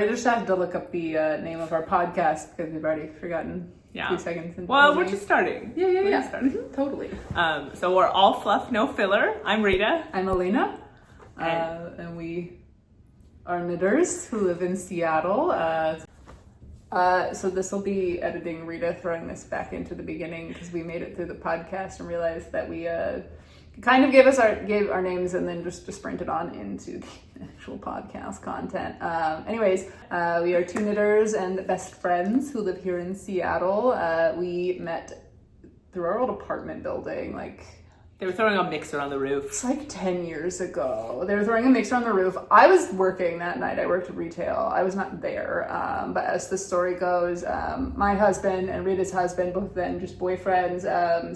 We just have to look up the name of our podcast because we've already forgotten a few seconds. Well, we're just starting. Yeah. Totally. So we're all fluff, no filler. I'm Rita. I'm Alaina. And we are knitters who live in Seattle. So this will be editing Rita throwing this back into the beginning because we made it through the podcast and realized that we kind of gave our names and then just sprinted on into the actual podcast content. Anyways, we are two knitters and best friends who live here in Seattle. We met through our old apartment building, They were throwing a mixer on the roof. It's 10 years ago. They were throwing a mixer on the roof. I was working that night. I worked retail. I was not there. But as the story goes, my husband and Rita's husband, both of them just boyfriends,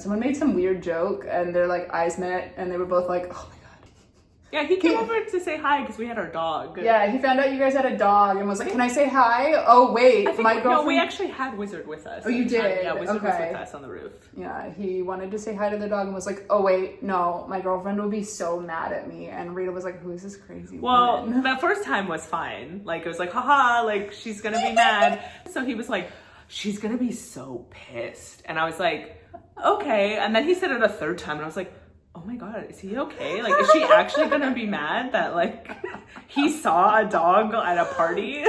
someone made some weird joke and their eyes met and they were both like, oh my God. Yeah, he came over to say hi because we had our dog. Yeah, he found out you guys had a dog and was like, can I say hi? Oh, wait, my girlfriend... No, we actually had Wizard with us. Oh, you did? Yeah, Wizard was with us on the roof. Yeah, he wanted to say hi to the dog and was like, oh, wait, no, my girlfriend will be so mad at me. And Rita was like, who is this crazy woman? Well, that first time was fine. It was like, haha, she's gonna be mad. So he was like, she's gonna be so pissed. And I was like, okay. And then he said it a third time and I was like, oh my God, is he okay? Is she actually gonna be mad that he saw a dog at a party?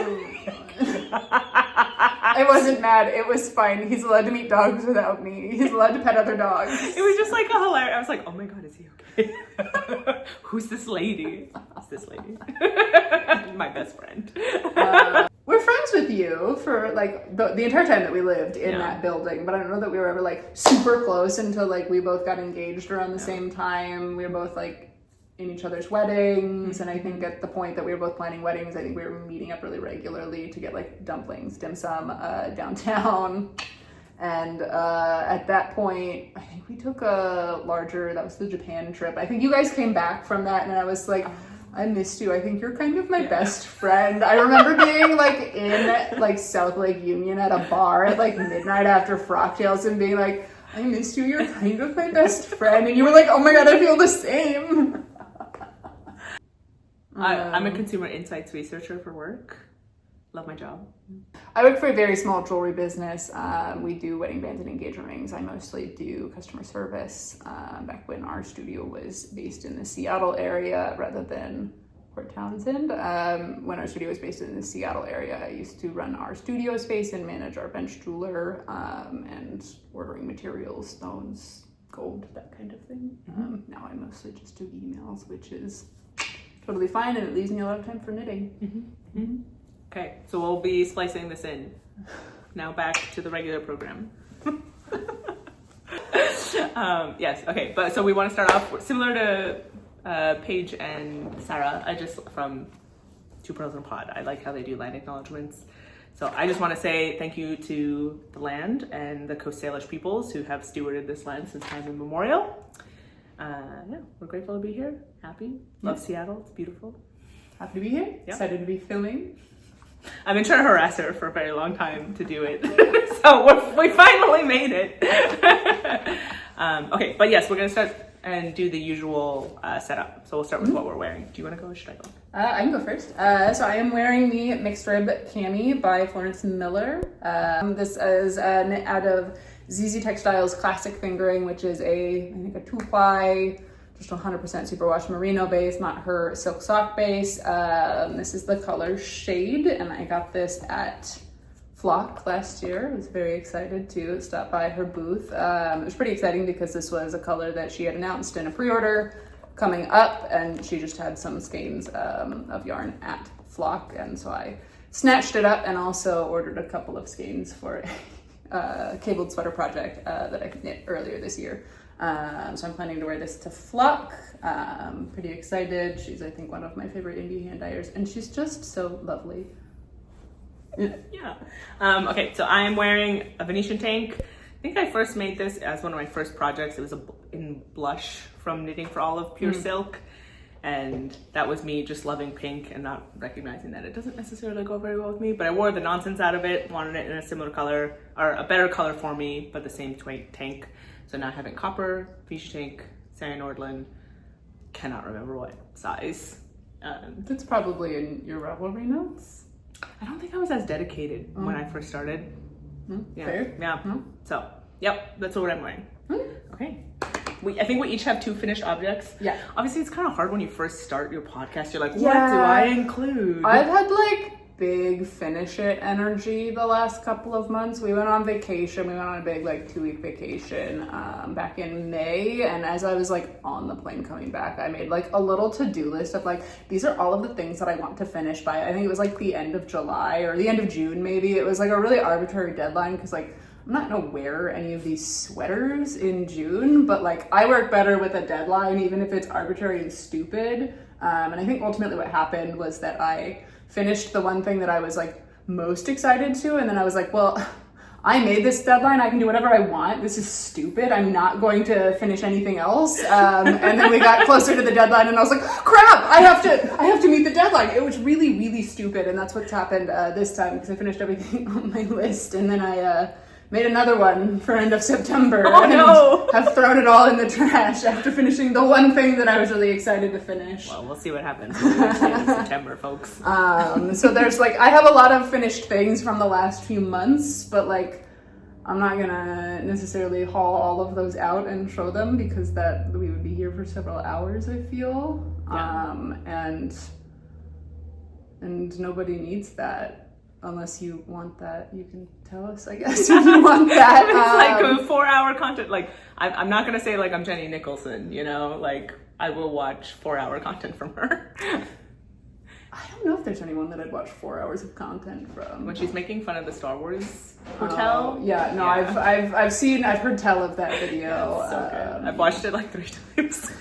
I wasn't mad. It was fine. He's allowed to meet dogs without me. He's allowed to pet other dogs. It was just a hilarious. I was like, oh my God, is he okay? Who's this lady? Who's this lady? My best friend. We're friends with you for the entire time that we lived in that building, but I don't know that we were ever super close until we both got engaged around the same time. We were both in each other's weddings, and I think at the point that we were both planning weddings, I think we were meeting up really regularly to get dumplings, dim sum downtown. And at that point, I think we took that was the Japan trip. I think you guys came back from that, and I was like, I missed you. I think you're kind of my best friend. I remember being in South Lake Union at a bar at midnight after Frocktails and being like, I missed you. You're kind of my best friend. And you were like, oh my God, I feel the same. I'm a consumer insights researcher for work. Love my job. I work for a very small jewelry business. We do wedding bands and engagement rings. I mostly do customer service. Back when our studio was based in the Seattle area rather than Port Townsend. When our studio was based in the Seattle area, I used to run our studio space and manage our bench jeweler and ordering materials, stones, gold, that kind of thing. Now I mostly just do emails, which is totally fine, and it leaves me a lot of time for knitting. Okay, so we'll be splicing this in. Now back to the regular program. Yes, okay, but so we want to start off similar to Paige and Sarah. I just from Two Pearls in a Pod. I like how they do land acknowledgements. So I just want to say thank you to the land and the Coast Salish peoples who have stewarded this land since time immemorial. We're grateful to be here. Happy. Love Seattle. It's beautiful. Happy to be here. Yep. Excited to be filming. I've been trying to harass her for a very long time to do it. So we finally made it. Okay, but yes, we're going to start and do the usual setup. So we'll start with what we're wearing. Do you want to go or should I go? I can go first. So I am wearing the mixed rib Cami by Florence Miller. This is knit out of Zeezee Textiles Classic Fingering, which is I think a 2-ply, just 100% superwash merino base, not her silk sock base. This is the color Shade, and I got this at Flock last year. I was very excited to stop by her booth. It was pretty exciting because this was a color that she had announced in a pre-order coming up, and she just had some skeins of yarn at Flock, and so I snatched it up and also ordered a couple of skeins for a cabled sweater project that I knit earlier this year. So I'm planning to wear this to Flock. Pretty excited. She's, I think, one of my favorite indie hand dyers, and she's just so lovely. Yeah. Okay, so I am wearing a Venetian tank. I think I first made this as one of my first projects. It was in blush from Knitting for Olive Pure Silk. And that was me just loving pink and not recognizing that it doesn't necessarily go very well with me. But I wore the nonsense out of it, wanted it in a similar color, or a better color for me, but the same tank. So now I have it copper, Vichy tank, Sari Nordlund, cannot remember what size. That's probably in your Ravelry notes. I don't think I was as dedicated when I first started. Yeah. Fair. Yeah. So, yep, that's what I'm wearing. Okay. I think we each have 2 finished objects. Yeah. Obviously, it's kind of hard when you first start your podcast. You're like, what do I include? I've had like big finish it energy the last couple of months. We went on vacation. We went on a big like 2-week vacation back in May. And as I was like on the plane coming back, I made like a little to-do list of like, these are all of the things that I want to finish by. I think it was like the end of July or the end of June, maybe. It was like a really arbitrary deadline because like, I'm not gonna wear any of these sweaters in June, but like I work better with a deadline, even if it's arbitrary and stupid. And I think ultimately what happened was that I finished the one thing that I was like most excited to, and then I was like, well, I made this deadline, I can do whatever I want. This is stupid. I'm not going to finish anything else. And then we got closer to the deadline and I was like, crap, I have to meet the deadline. It was really, really stupid. And that's what's happened this time because I finished everything on my list. And then I made another one for end of September have thrown it all in the trash after finishing the one thing that I was really excited to finish. Well, we'll see what happens in September, folks. So there's like, I have a lot of finished things from the last few months, but like, I'm not gonna necessarily haul all of those out and show them because that we would be here for several hours, I feel. And nobody needs that. Unless you want that, you can tell us, I guess, if you want that. It's like a 4-hour content. Like, I'm not going to say, like, I'm Jenny Nicholson, you know? Like, I will watch 4-hour content from her. I don't know if there's anyone that I'd watch 4 hours of content from. When she's making fun of the Star Wars hotel. I've heard tell of that video. Yeah, it's so good. I've watched it like 3 times.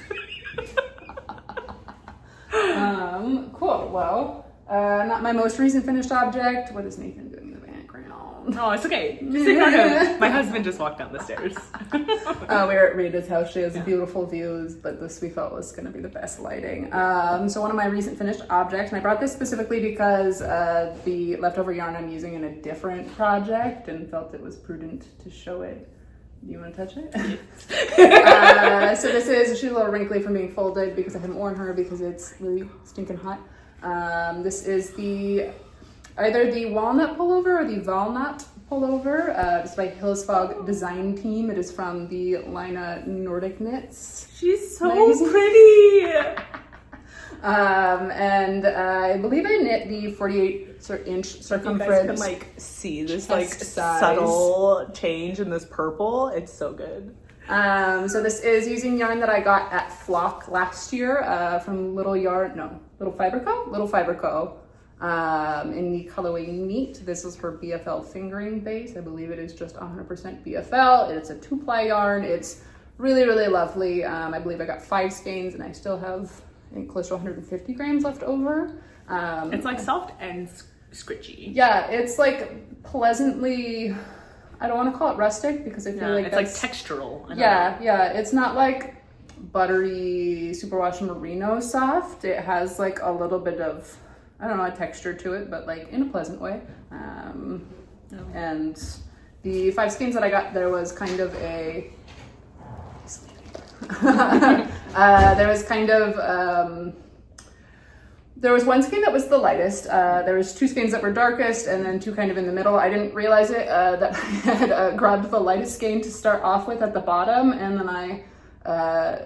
Cool. Well, not my most recent finished object. What is Nathan doing in the background? No, it's okay. Just ignore him. My husband just walked down the stairs. We're at Rita's house. She has beautiful views, but this we felt was going to be the best lighting. So one of my recent finished objects, and I brought this specifically because the leftover yarn I'm using in a different project and felt it was prudent to show it. Do you want to touch it? So she's a little wrinkly from being folded because I haven't worn her because it's really stinking hot. This is either the walnut pullover or the Valnøtt pullover. It's by Hillesvåg design team. It is from the Alaina Nordic knits. She's so pretty. And I believe I knit the 48-inch circumference. You guys can like see this like subtle change in this purple. It's so good. So this is using yarn that I got at Flock last year from Little Fiber Co. In the colorway Neat. This is her BFL fingering base. I believe it is just 100% BFL. It's a 2-ply yarn. It's really, really lovely. I believe I got 5 skeins and I still have, I think, close to 150 grams left over. It's like soft and scritchy. Yeah, it's like pleasantly, I don't want to call it rustic because I feel like it's like textural. Yeah. It's not like buttery superwash merino soft. It has like a little bit of, I don't know, a texture to it, but like in a pleasant way. And the 5 skeins that I got, there was kind of a, there was one skein that was the lightest. There was 2 skeins that were darkest and then 2 kind of in the middle. I didn't realize it, that I had grabbed the lightest skein to start off with at the bottom. And then I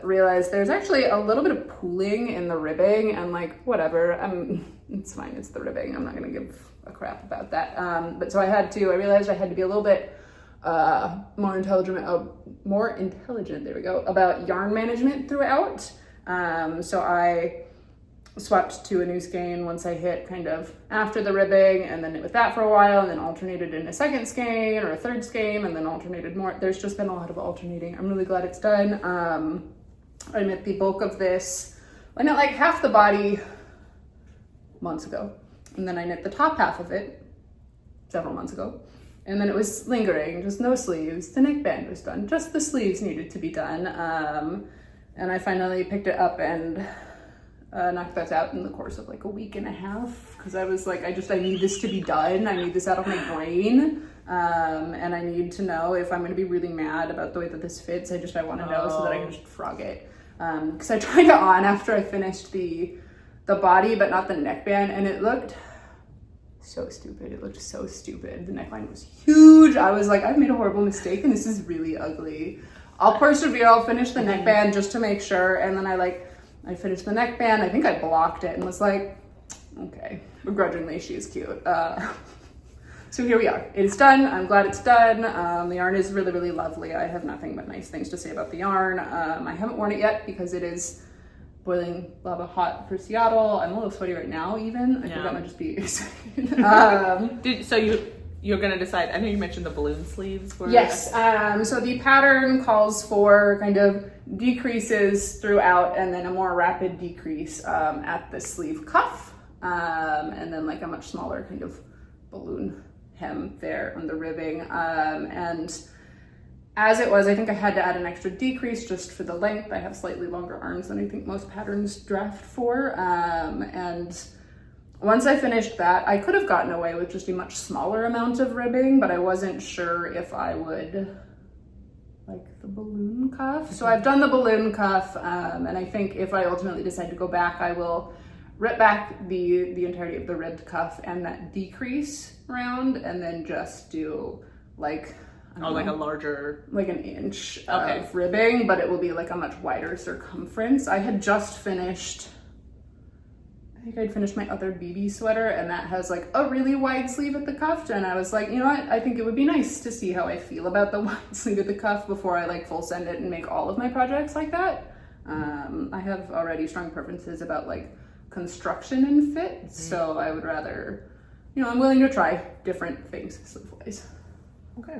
realized there's actually a little bit of pooling in the ribbing and like, whatever, it's fine, it's the ribbing. I'm not gonna give a crap about that. But so I realized I had to be a little bit more intelligent, there we go, about yarn management throughout. So I swapped to a new skein once I hit kind of after the ribbing and then knit with that for a while and then alternated in a second skein or a third skein and then alternated more. There's just been a lot of alternating. I'm really glad it's done. I knit the bulk of this. I knit like half the body months ago and then I knit the top half of it several months ago. And then it was lingering, just no sleeves. The neckband was done, just the sleeves needed to be done. And I finally picked it up and knocked that out in the course of like a week and a half because I was like, I need this to be done. I need this out of my brain. And I need to know if I'm going to be really mad about the way that this fits. I want to know so that I can just frog it. Because I tried it on after I finished the body, but not the neckband. And it looked so stupid. It looked so stupid. The neckline was huge. I was like, I've made a horrible mistake and this is really ugly. I'll persevere. I'll finish the neckband just to make sure. And then I finished the neckband. I think I blocked it and was like, okay, begrudgingly, she is cute. So here we are. It's done. I'm glad it's done. The yarn is really, really lovely. I have nothing but nice things to say about the yarn. I haven't worn it yet because it is boiling lava hot for Seattle. I'm a little sweaty right now even. I think that might just be excited. So you're gonna decide, I know you mentioned the balloon sleeves were... Yes, so the pattern calls for kind of decreases throughout and then a more rapid decrease at the sleeve cuff. And then like a much smaller kind of balloon hem there on the ribbing. And as it was, I think I had to add an extra decrease just for the length. I have slightly longer arms than I think most patterns draft for. And once I finished that, I could have gotten away with just a much smaller amount of ribbing, but I wasn't sure if I would like the balloon cuff. So I've done the balloon cuff, and I think if I ultimately decide to go back, I will rip back the entirety of the ribbed cuff and that decrease round, and then just do like, like a larger, like an inch of ribbing, but it will be like a much wider circumference. I had just finished, I think I'd finished my other Bibi sweater, and that has like a really wide sleeve at the cuff, and I was like, you know what, I think it would be nice to see how I feel about the wide sleeve at the cuff before I like full send it and make all of my projects like that. I have already strong preferences about like construction and fit, so I would rather, you know, I'm willing to try different things sleeve-wise. Okay.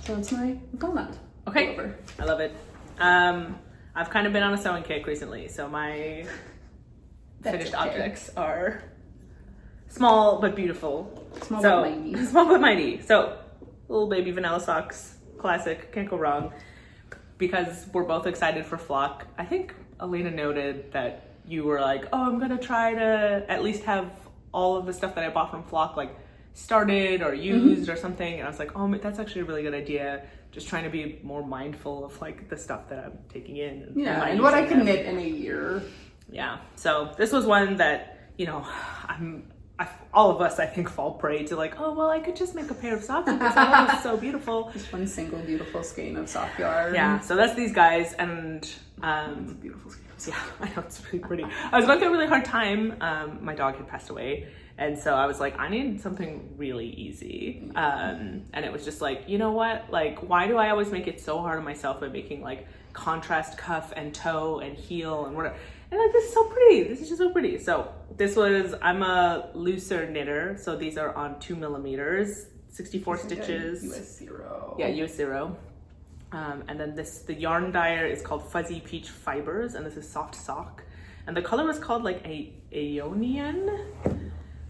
So that's my Valnøtt. Okay, Pullover. I love it. I've kind of been on a sewing kick recently, so my finished objects are small but beautiful. Small but mighty. Small but mighty. So, little baby vanilla socks, classic, can't go wrong. Because we're both excited for flock. I think Alaina noted that you were like, oh, I'm gonna try to at least have all of the stuff that I bought from flock like started or used or something. And I was like, oh, that's actually a really good idea. Just trying to be more mindful of like the stuff that I'm taking in. And what I can knit in a year. Yeah, so this was one that, you know, all of us, I think, fall prey to like, oh, well, I could just make a pair of socks because that was so beautiful. Just one single beautiful skein of sock yarn. Yeah, so that's these guys, and it's a beautiful skein of sock. yeah, I know, it's really pretty. I was going through a really hard time. My dog had passed away, and so I was like, I need something really easy. And it was just like, you know what? Like, why do I always make it so hard on myself by making like contrast cuff and toe and heel and whatever? And like, this is so pretty. This is just so pretty. So this was, I'm a looser knitter. So these are on 2mm, 64 stitches. US 0. Yeah, US 0. And then the yarn dyer is called Fuzzy Peach Fibers, and this is soft sock. And the color was called like Aeonian.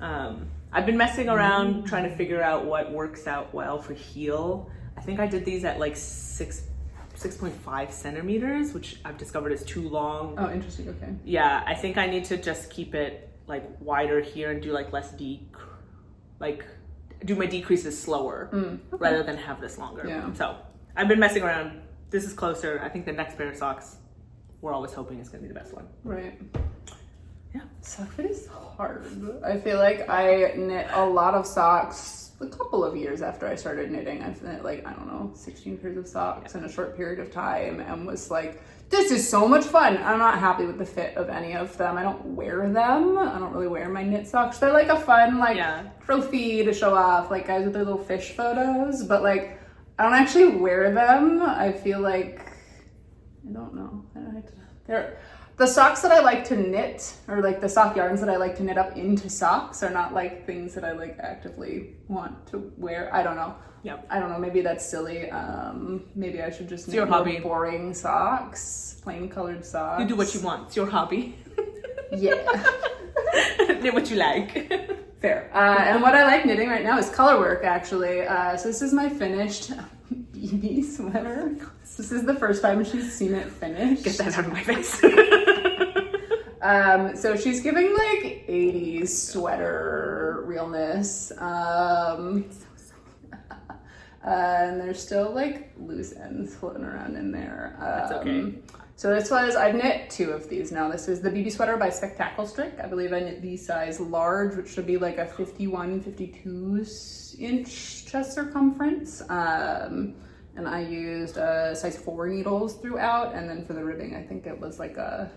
I've been messing around trying to figure out what works out well for heel. I think I did these at like 6.5 centimeters, which I've discovered is too long. Oh, interesting. Okay. Yeah, I think I need to just keep it like wider here and do like less do my decreases slower rather than have this longer. Yeah. So I've been messing around. This is closer. I think the next pair of socks, we're always hoping is going to be the best one. Right. Yeah. Sock fit is hard. I feel like I knit a lot of socks a couple of years after I started knitting. I've knit like, I don't know, 16 pairs of socks in a short period of time and was like, this is so much fun. I'm not happy with the fit of any of them. I don't wear them. I don't really wear my knit socks. They're like a fun trophy to show off, like guys with their little fish photos, but like I don't actually wear them. I feel like, I don't know. The socks that I like to knit, or like the sock yarns that I like to knit up into socks, are not like things that I like actively want to wear. I don't know. Yeah. I don't know. Maybe that's silly. Maybe I should just knit your hobby. Boring socks, plain colored socks. You do what you want. It's your hobby. Yeah. Knit what you like. Fair. And what I like knitting right now is color work, actually. So this is my finished Bibi sweater. This is the first time she's seen it finished. Get that out of my face. So she's giving like 80s sweater realness. And there's still like loose ends floating around in there. That's okay. So I've knit 2 of these now. This is the Bibi sweater by Spektakelstrik. I believe I knit the size large, which should be like a 51, 52 inch chest circumference. And I used size 4 needles throughout. And then for the ribbing, I think it was like a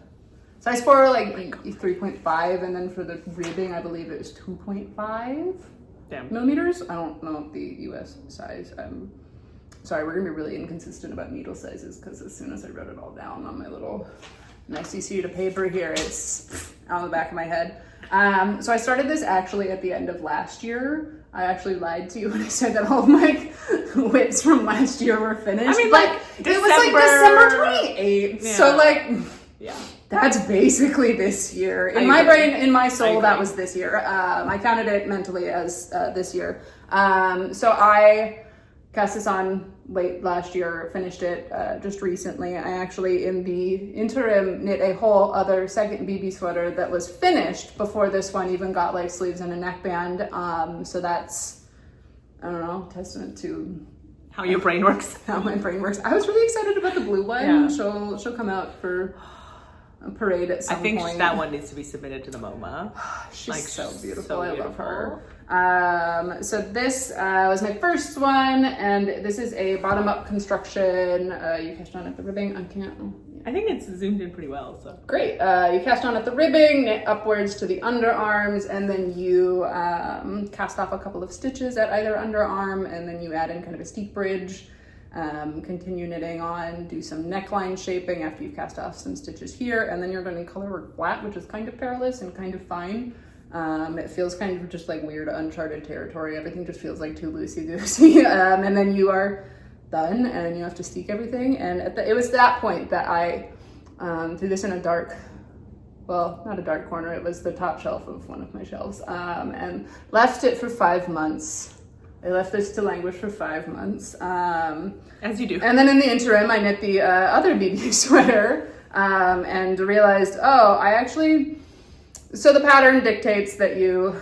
size 4, like 3.5. And then for the ribbing, I believe it was 2.5 millimeters. I don't know the US size. Sorry, we're gonna be really inconsistent about needle sizes because as soon as I wrote it all down on my little nicey sheet of paper here, it's out of the back of my head. So I started this actually at the end of last year. I actually lied to you when I said that all of my whips from last year were finished. I mean, like, it was like December 28th. Yeah. So like, yeah, that's basically this year. In my brain, in my soul, that was this year. I counted it mentally as this year. So I cast this on late last year, finished it just recently. I actually, in the interim, knit a whole other second Bibi sweater that was finished before this one even got like sleeves and a neckband. So that's, I don't know, testament to how your brain works. How my brain works. I was really excited about the blue one. Yeah. She'll come out for a parade at some point. I think that one needs to be submitted to the MoMA. She's like, so beautiful. I love her. So this was my first one, and this is a bottom-up construction. You cast on at the ribbing. I think it's zoomed in pretty well. So great. You cast on at the ribbing, knit upwards to the underarms, and then you cast off a couple of stitches at either underarm, and then you add in kind of a steep bridge. Continue knitting on, do some neckline shaping after you've cast off some stitches here, and then you're going to color work flat, which is kind of perilous and kind of fine. It feels kind of just like weird uncharted territory. Everything just feels like too loosey-goosey. And then you are done and you have to steek everything. And it was that point that I threw this in a dark, well, not a dark corner, it was the top shelf of one of my shelves, and left it for 5 months. I left this to languish for 5 months. As you do. And then in the interim, I knit the other Bibi sweater and realized, so the pattern dictates that you,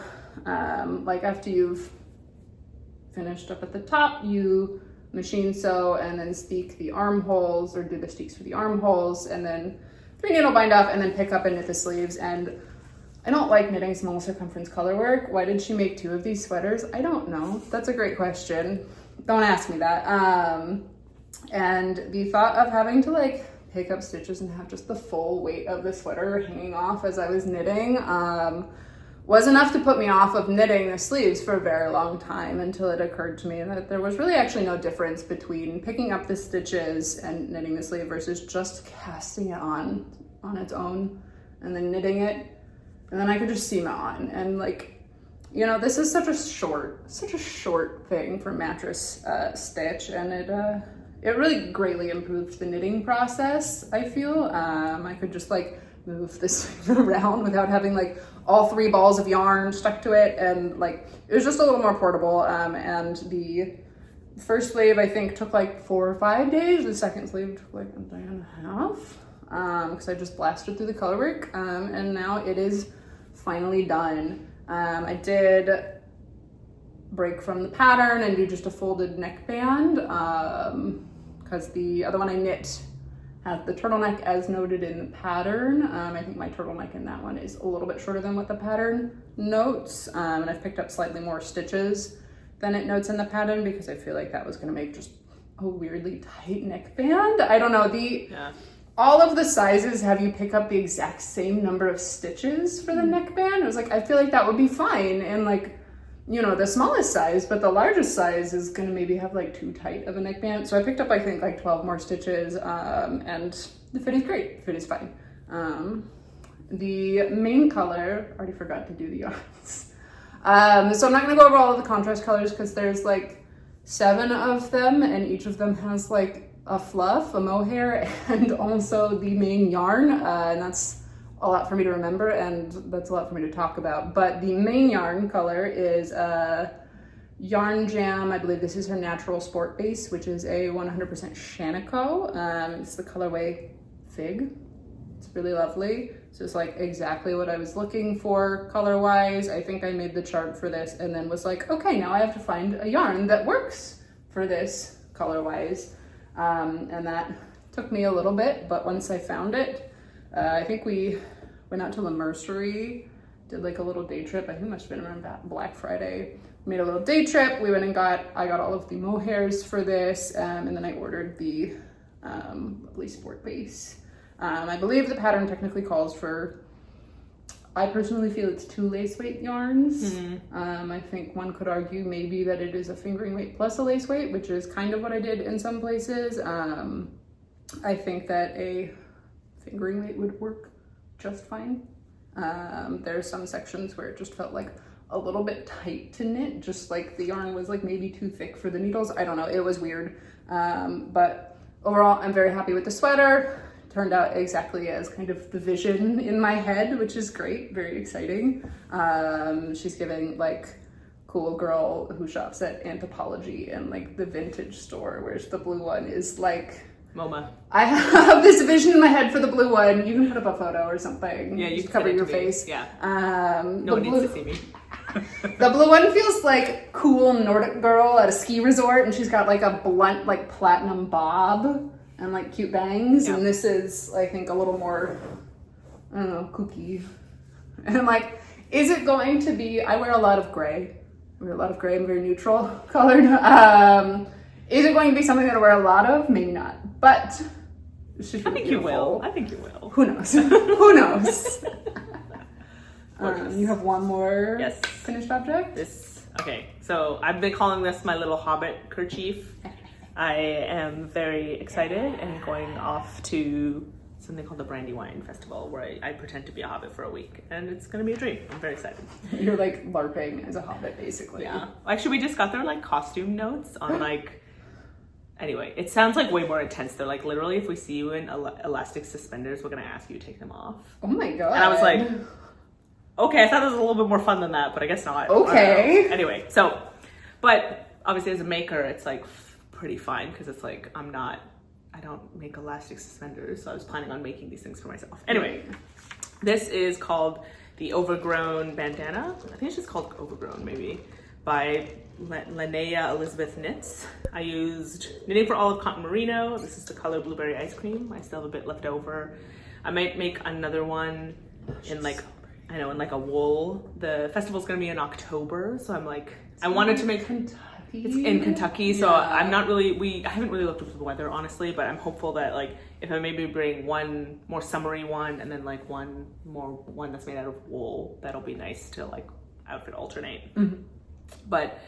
like after you've finished up at the top, you machine sew and then steek the armholes or do the steeks for the armholes and then 3 needle bind off and then pick up and knit the sleeves. And I don't like knitting small circumference color work. Why did she make 2 of these sweaters? I don't know. That's a great question. Don't ask me that. And the thought of having to like pick up stitches and have just the full weight of the sweater hanging off as I was knitting was enough to put me off of knitting the sleeves for a very long time until it occurred to me that there was really actually no difference between picking up the stitches and knitting the sleeve versus just casting it on its own and then knitting it. And then I could just seam it on. And like, you know, this is such a short thing for mattress stitch, and it really greatly improved the knitting process, I feel. I could just like move this around without having like all 3 balls of yarn stuck to it, and like it was just a little more portable. And the first sleeve I think took like 4 or 5 days. The second sleeve took like a day and a half because I just blasted through the color work, and now it is finally done. I did break from the pattern and do just a folded neckband because the other one I knit has the turtleneck as noted in the pattern. I think my turtleneck in that one is a little bit shorter than what the pattern notes, and I've picked up slightly more stitches than it notes in the pattern because I feel like that was going to make just a weirdly tight neckband. I don't know, all of the sizes have you pick up the exact same number of stitches for the neckband. I was like, I feel like that would be fine in like, you know, the smallest size, but the largest size is gonna maybe have like too tight of a neckband. So I picked up, I think, like 12 more stitches, and the fit is great. The fit is fine. The main color, already forgot to do the yarns. So I'm not gonna go over all of the contrast colors because there's like 7 of them, and each of them has like a fluff, a mohair, and also the main yarn, and that's a lot for me to remember, and that's a lot for me to talk about. But the main yarn color is Yarn Jam. I believe this is her natural sport base, which is a 100% Shanico. It's the colorway Fig. It's really lovely. So it's like exactly what I was looking for color-wise. I think I made the chart for this and then was like, okay, now I have to find a yarn that works for this color-wise. And that Took me a little bit, but once I found it, I think we went out to the Mercery, did like a little day trip. I think it must have been around Black Friday. Made a little day trip. We went and I got all of the mohairs for this, and then I ordered the lovely sport base. I believe the pattern technically calls for, I personally feel it's 2 lace weight yarns. I think one could argue maybe that it is a fingering weight plus a lace weight, which is kind of what I did in some places. I think that a fingering weight would work just fine. There's some sections where it just felt like a little bit tight to knit, just like the yarn was like maybe too thick for the needles. I don't know, it was weird. But overall, I'm very happy with the sweater. Turned out exactly as kind of the vision in my head, which is great, very exciting. She's giving like cool girl who shops at Anthropology and like the vintage store, whereas the blue one is like MoMA. I have this vision in my head for the blue one. You can put up a photo or something. Yeah, you just can cover send it your to me. face. Yeah. No one needs to see me. The blue one feels like cool Nordic girl at a ski resort, and she's got like a blunt like platinum bob and like cute bangs. Yeah. And this is, I think, a little more, I don't know, kooky. And I'm like, is it going to be? I wear a lot of gray. I wear a lot of gray. I'm very neutral colored. Is it going to be something that I wear a lot of? Maybe not. But it's just really you beautiful. will. I think you will. Who knows? Who knows? You have one more finished object? Okay, so I've been calling this my little hobbit kerchief. I am very excited and going off to something called the Brandywine Festival where I pretend to be a hobbit for a week, and it's gonna be a dream. I'm very excited. You're like LARPing as a hobbit, basically. Yeah. Actually, we just got their like costume notes on like. Anyway, it sounds like way more intense. They're like, literally, if we see you in elastic suspenders, we're gonna ask you to take them off. Oh my god. And I was like, okay, I thought it was a little bit more fun than that, but I guess not. Okay. Anyway, so, but obviously as a maker, it's like pretty fine because it's like I don't make elastic suspenders, so I was planning on making these things for myself. Anyway, this is called the Overgrown bandana. I think it's just called Overgrown, maybe, by Lanaya Elizabeth Knits. I used Knitting for Olive Cotton Merino. This is the color Blueberry Ice Cream. I still have a bit left over. I might make another one in like, I know, in like a wool. The festival's gonna be in October, so I'm like, I wanted to make Kentucky. It's in Kentucky, so I'm not really, I haven't really looked up the weather, honestly, but I'm hopeful that like, if I maybe bring one more summery one and then like one that's made out of wool, that'll be nice to like outfit alternate. But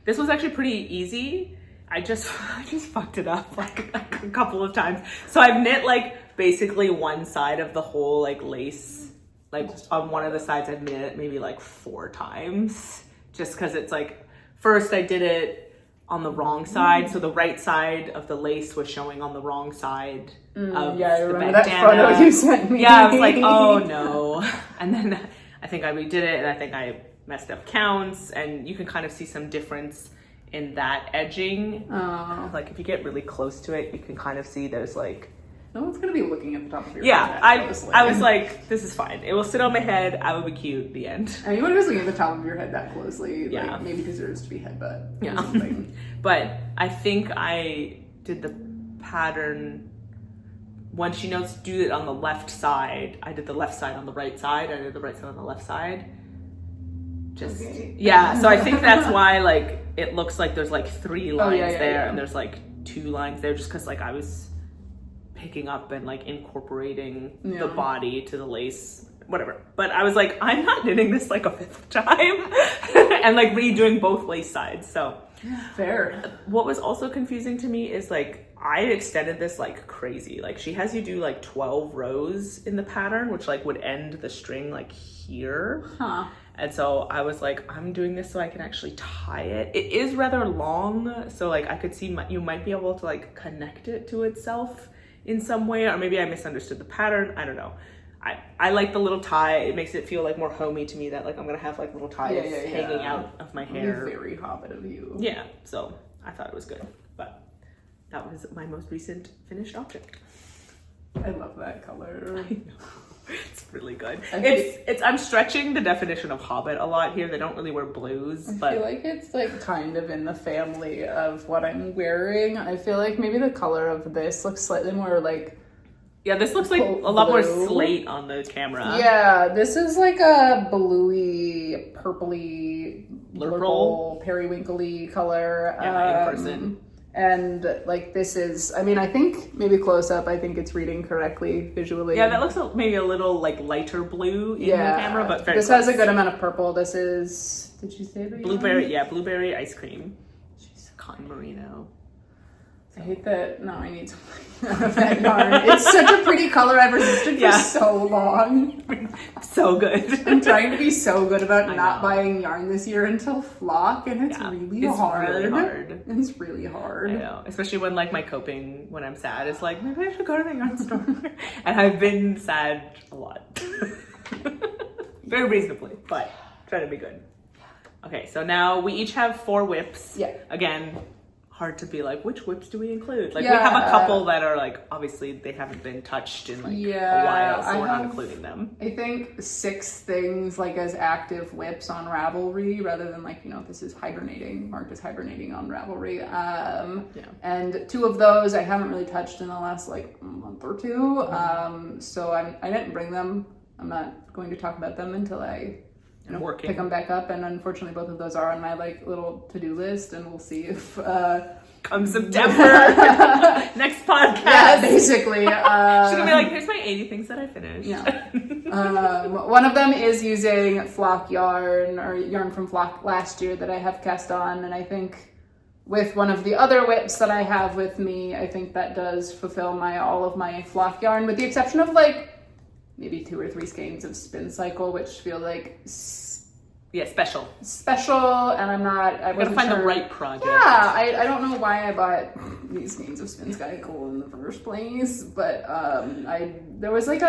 this was actually pretty easy. I just fucked it up like a couple of times. So I've knit like basically one side of the whole like lace, like on one of the sides I've knit it maybe like 4 times, just because it's like, first I did it on the wrong side, so the right side of the lace was showing on the wrong side of I the remember bandana. that photo you sent me. Yeah, I was like, oh no. And then I think I redid it, and I think I messed up counts, and you can kind of see some difference in that edging. Like if you get really close to it, you can kind of see there's like, no one's gonna be looking at the top of your yeah, head. I was like, this is fine. It will sit on my head. I will be cute. The end. Anyone who's looking at the top of your head that closely, Yeah. like, maybe deserves to be headbutt. Yeah. Or something. But I think I did the pattern when she knows to do it on the left side. I did the left side on the right side. I did the right side on the left side. Just yeah. So I think that's why like it looks like there's like 3 lines there, and there's like 2 lines there, just because like I was picking up and like incorporating the body to the lace, whatever. But I was like, I'm not knitting this like a 5th time and like redoing both lace sides. So fair. What was also confusing to me is like I extended this like crazy. Like she has you do like 12 rows in the pattern, which like would end the string like here. And so I was like, I'm doing this so I can actually tie it. It is rather long, so like I could see you might be able to like connect it to itself in some way, or maybe I misunderstood the pattern. I don't know. I like the little tie. It makes it feel like more homey to me that like I'm gonna have like little ties hanging out of my hair. Very hobbit of you. Yeah, so I thought it was good. But that was my most recent finished object. I love that color. I know. It's really good. It's I'm stretching the definition of Hobbit a lot here. They don't really wear blues, but I feel like it's like kind of in the family of what I'm wearing. I feel like maybe the color of this looks slightly more like this looks like a lot more slate on the camera. Yeah, this is like a bluey, purpley, blurple, periwinkly color. Yeah, in person. And like this is, I mean, I think maybe close up, I think it's reading correctly visually. Yeah, that looks maybe a little like lighter blue in the camera, but very this close. Has a good amount of purple. This is, did you say that? Blueberry, blueberry ice cream. Jeez, cotton merino. I hate that. No, I need something of that yarn. It's such a pretty color. I've resisted for so long. So good. I'm trying to be so good about not buying yarn this year until flock, and it's really hard. It's really hard. I know, especially when like my coping when I'm sad is like maybe I should go to the yarn store, and I've been sad a lot, very reasonably, but trying to be good. Okay, so now we each have 4 whips. Yeah. Again. Hard to be like, which whips do we include? Like we have a couple that are like, obviously they haven't been touched in like a while, so we're not including them. I think 6 things like as active whips on Ravelry rather than like, you know, this is hibernating, marked as hibernating on Ravelry. And 2 of those I haven't really touched in the last like month or 2. So I didn't bring them. I'm not going to talk about them until I pick them back up, and unfortunately both of those are on my like little to-do list, and we'll see if come September next podcast. Yeah, basically. She's gonna be like, here's my 80 things that I finished. Yeah. One of them is using flock yarn or yarn from flock last year that I have cast on, and I think with one of the other whips that I have with me, I think that does fulfill all of my flock yarn, with the exception of like maybe 2 or 3 skeins of spin cycle, which feel like special, and I wasn't find sure. The right project. Yeah, I don't know why I bought these skeins of spin cycle in the first place, but there was like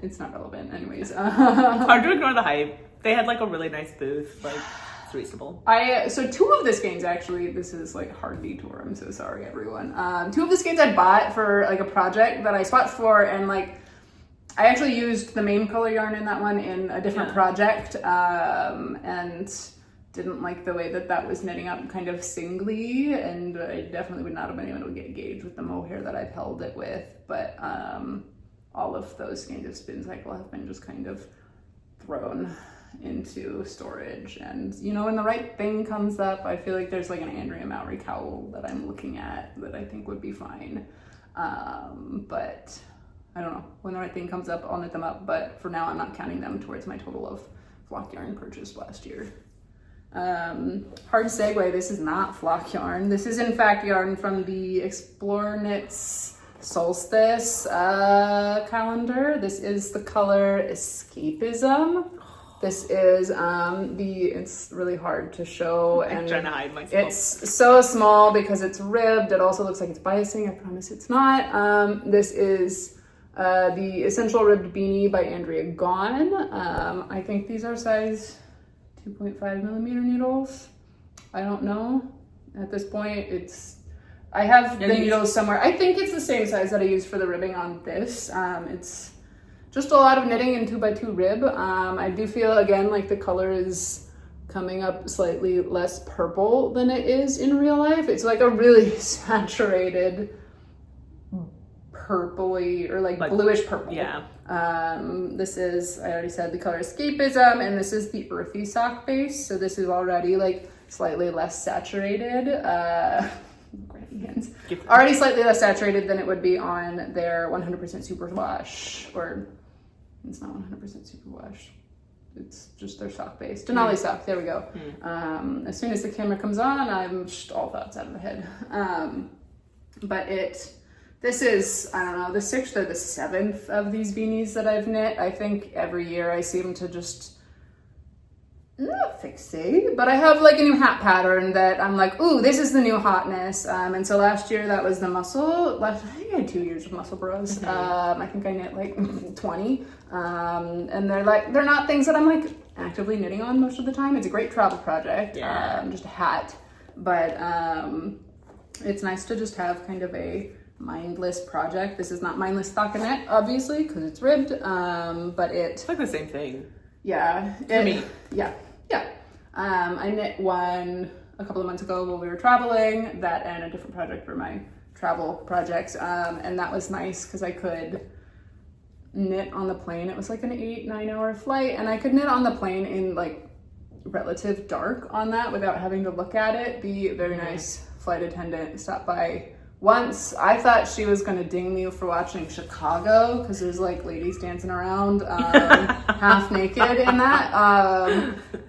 it's not relevant anyways. Hard to ignore the hype. They had like a really nice booth, like it's reasonable. So 2 of the skeins actually, this is like a hard detour, I'm so sorry everyone. 2 of the skeins I bought for like a project that I swatched for, and like I actually used the main color yarn in that one in a different project, and didn't like the way that was knitting up kind of singly, and I definitely would not have been able to get engaged with the mohair that I've held it with, but all of those skeins of spin cycle have been just kind of thrown into storage, and you know, when the right thing comes up, I feel like there's like an Andrea Mowry cowl that I'm looking at that I think would be fine, but I don't know, when the right thing comes up, I'll knit them up, but for now I'm not counting them towards my total of flock yarn purchased last year. Hard segue, this is not flock yarn. This is in fact yarn from the Explore Knits Solstice calendar. This is the color Escapism. This is it's really hard to show, and I'm trying to hide myself. It's so small because it's ribbed. It also looks like it's biasing. I promise it's not. This is the Essential Ribbed Beanie by Andrea Gaughan. I think these are size 2.5 millimeter needles. I don't know. At this point, I have the needles somewhere. I think it's the same size that I used for the ribbing on this. It's just a lot of knitting in 2x2 rib. I do feel, again, like the color is coming up slightly less purple than it is in real life. It's like a really saturated purpley or like bluish purple. Yeah. This is, I already said, the color Escapism, and this is the Earthy sock base. So this is already like slightly less saturated. Already slightly less saturated than it would be on their 100% superwash, or it's not 100% superwash. It's just their sock base. Denali sock, there we go. As soon as the camera comes on, I'm just all thoughts out of the head. But this is, I don't know, the 6th or the 7th of these beanies that I've knit. I think every year I seem to just, not fixate, but I have like a new hat pattern that I'm like, ooh, this is the new hotness. And so last year that was the muscle. I think I had 2 years of muscle bros. I think I knit like 20. And they're not things that I'm like actively knitting on most of the time. It's a great travel project, just a hat. But it's nice to just have kind of a mindless project. This is not mindless stockinette, obviously, because it's ribbed, but It's like the same thing. Yeah. For me. Yeah. I knit one a couple of months ago while we were traveling, that and a different project for my travel projects, and that was nice because I could knit on the plane. It was like an 8-9 hour flight, and I could knit on the plane in like relative dark on that without having to look at it. The very nice flight attendant stopped by once. I thought she was gonna ding me for watching Chicago because there's like ladies dancing around half naked in that,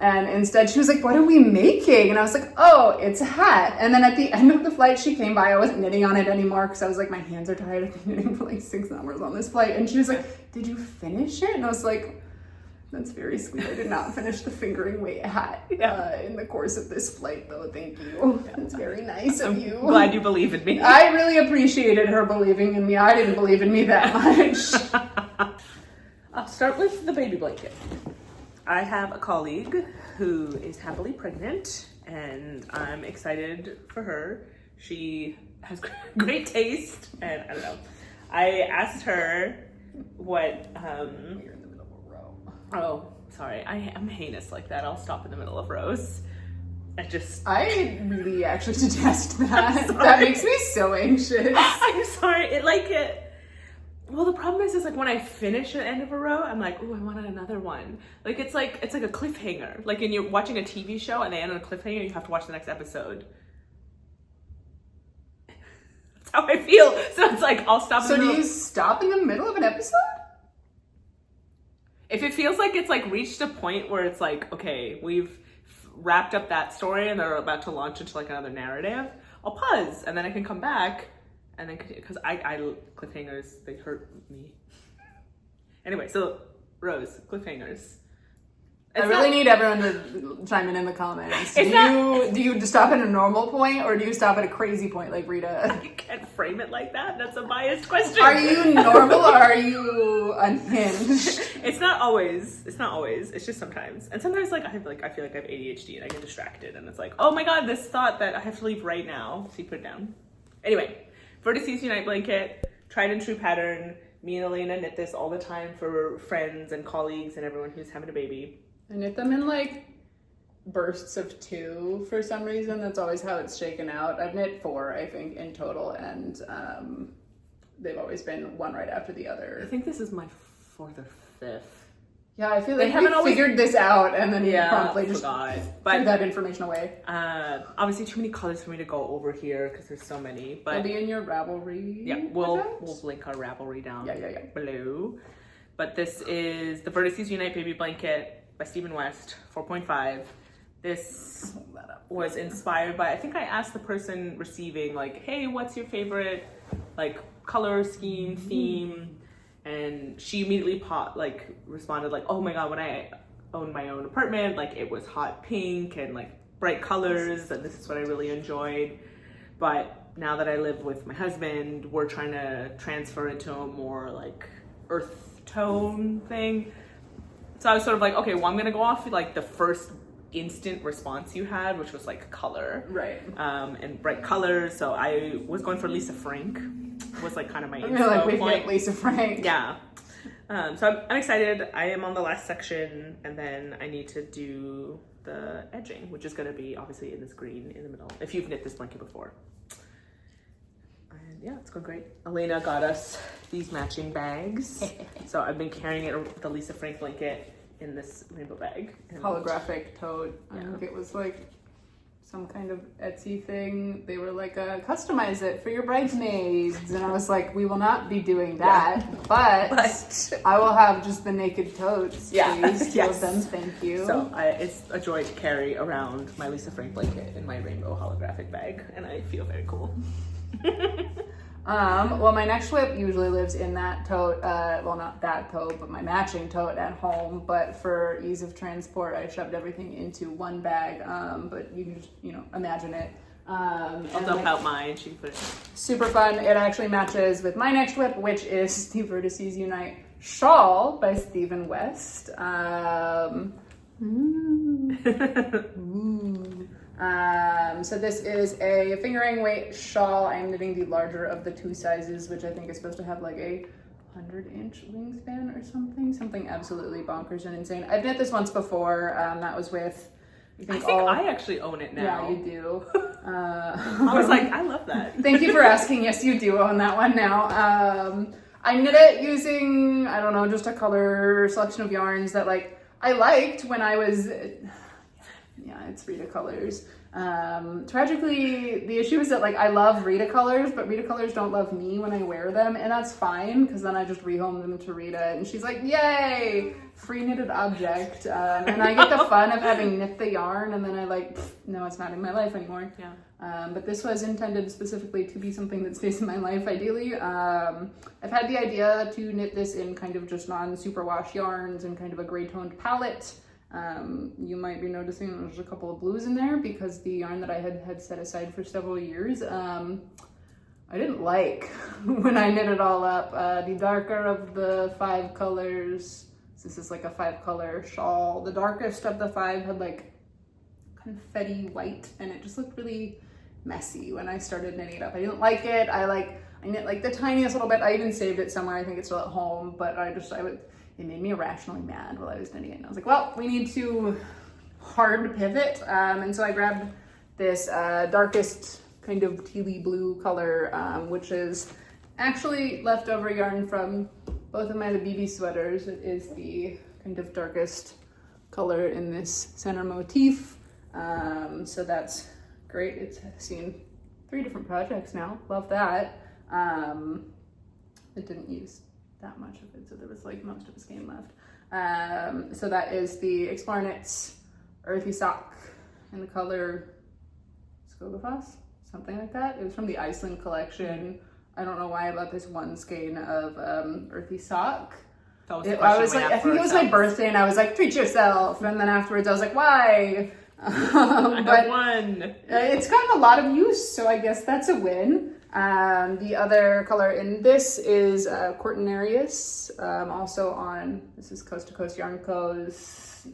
and instead she was like, "What are we making?" And I was like, "Oh, it's a hat." And then at the end of the flight she came by. I wasn't knitting on it anymore because I was like, my hands are tired. I've been knitting for like 6 hours on this flight. And she was like, "Did you finish it?" And I was like, "That's very sweet. I did not finish the fingering weight hat in the course of this flight, though. Thank you. That's very nice of you." Glad you believe in me. I really appreciated her believing in me. I didn't believe in me that much. I'll start with the baby blanket. I have a colleague who is happily pregnant, and I'm excited for her. She has great taste, and I don't know. I asked her what... Oh, sorry. I'm heinous like that. I'll stop in the middle of rows. I really actually detest that. That makes me so anxious. I'm sorry. Well, the problem is like when I finish the end of a row, I'm like, oh, I wanted another one. Like it's like a cliffhanger. Like when you're watching a TV show and they end on a cliffhanger, you have to watch the next episode. That's how I feel. So it's like I'll stop. So do you stop in the middle of an episode? If it feels like it's like reached a point where it's like, okay, we've wrapped up that story and they're about to launch into like another narrative, I'll pause and then I can come back and then continue, because I cliffhangers, they hurt me. Anyway, so Rose, cliffhangers. I really need everyone to chime in the comments. Do you stop at a normal point or do you stop at a crazy point like Rita? You can't frame it like that. That's a biased question. Are you normal or are you unhinged? It's not always. It's just sometimes. And sometimes I feel like I have ADHD and I get distracted and it's like, oh my god, this thought that I have to leave right now. So you put it down. Anyway, Vertices Unite blanket, tried and true pattern. Me and Alaina knit this all the time for friends and colleagues and everyone who's having a baby. I knit them in like bursts of 2 for some reason. That's always how it's shaken out. I've knit 4, I think, in total, and they've always been one right after the other. I think this is my 4th or 5th. Yeah, I feel like we figured this out and then promptly just threw that information away. Obviously too many colors for me to go over here because there's so many. But it'll be in your Ravelry. Yeah, we'll link our Ravelry down below. But this is the Vertices Unite Baby Blanket by Stephen West, 4.5. This was inspired by, I think I asked the person receiving, like, hey, what's your favorite, like, color scheme, theme? And she immediately responded, like, oh my god, when I owned my own apartment, like, it was hot pink and, like, bright colors, and this is what I really enjoyed. But now that I live with my husband, we're trying to transfer into a more, like, earth tone thing. So I was sort of like, okay, well, I'm going to go off like the first instant response you had, which was like color. Right. And bright colors. So I was going for Lisa Frank. Was like kind of my inspo like we point. Get Lisa Frank. Yeah. So I'm excited. I am on the last section and then I need to do the edging, which is going to be obviously in this green in the middle, if you've knit this blanket before. And yeah, it's going great. Alaina got us these matching bags. So I've been carrying it, the Lisa Frank blanket, in this rainbow bag. Holographic tote. Yeah. I think it was like some kind of Etsy thing. They were like, customize it for your bridesmaids. And I was like, we will not be doing that. Yeah. But I will have just the naked totes. Yeah. Please. Yes. Them. Thank you. So it's a joy to carry around my Lisa Frank blanket in my rainbow holographic bag. And I feel very cool. Well, my next whip usually lives in that tote, well, not that tote, but my matching tote at home, but for ease of transport, I shoved everything into one bag, but you can just, imagine it. I'll dump out mine, she can put it. Super fun. It actually matches with my next whip, which is the Vertices Unite Shawl by Stephen West. So this is a fingering weight shawl. I'm knitting the larger of the 2 sizes, which I think is supposed to have like a 100-inch wingspan or something absolutely bonkers and insane. I've knit this once before. That was with, I think I actually own it now. Yeah, you do. I was like, I love that. Thank you for asking. Yes, you do own that one now. I knit it using, I don't know, just a color selection of yarns that like I liked when I was, yeah, it's Rita colors. Tragically, the issue is that like I love Rita colors, but Rita colors don't love me when I wear them, and that's fine because then I just rehome them to Rita, and she's like, "Yay, free knitted object!" And I get the fun of having knit the yarn, and then I like, no, it's not in my life anymore. Yeah. But this was intended specifically to be something that stays in my life, ideally. I've had the idea to knit this in kind of just non-superwash yarns and kind of a gray toned palette. You might be noticing there's a couple of blues in there because the yarn that I had set aside for several years, I didn't like when I knit it all up. The darker of the 5 colors, this is like a 5-color shawl. The darkest of the 5 had like confetti white, and it just looked really messy when I started knitting it up. I didn't like it. I knit like the tiniest little bit. I even saved it somewhere. I think it's still at home, but it made me irrationally mad while I was knitting it. And I was like, well, we need to hard pivot. And so I grabbed this darkest kind of tealy blue color, which is actually leftover yarn from both of my Bibi sweaters. It is the kind of darkest color in this center motif. So that's great. It's seen 3 different projects now. Love that. It didn't use that much of it, so there was like most of the skein left. So that is the Explore Knits Earthy sock in the color Skogafoss, something like that. It was from the Iceland collection. I don't know why I bought this one skein of Earthy sock. That was I think it was my birthday, and I was like, treat yourself. And then afterwards, I was like, why? I have one. It's gotten a lot of use, so I guess that's a win. The other color in this is Cortinarius, also on, this is Coast to Coast Yarn Co's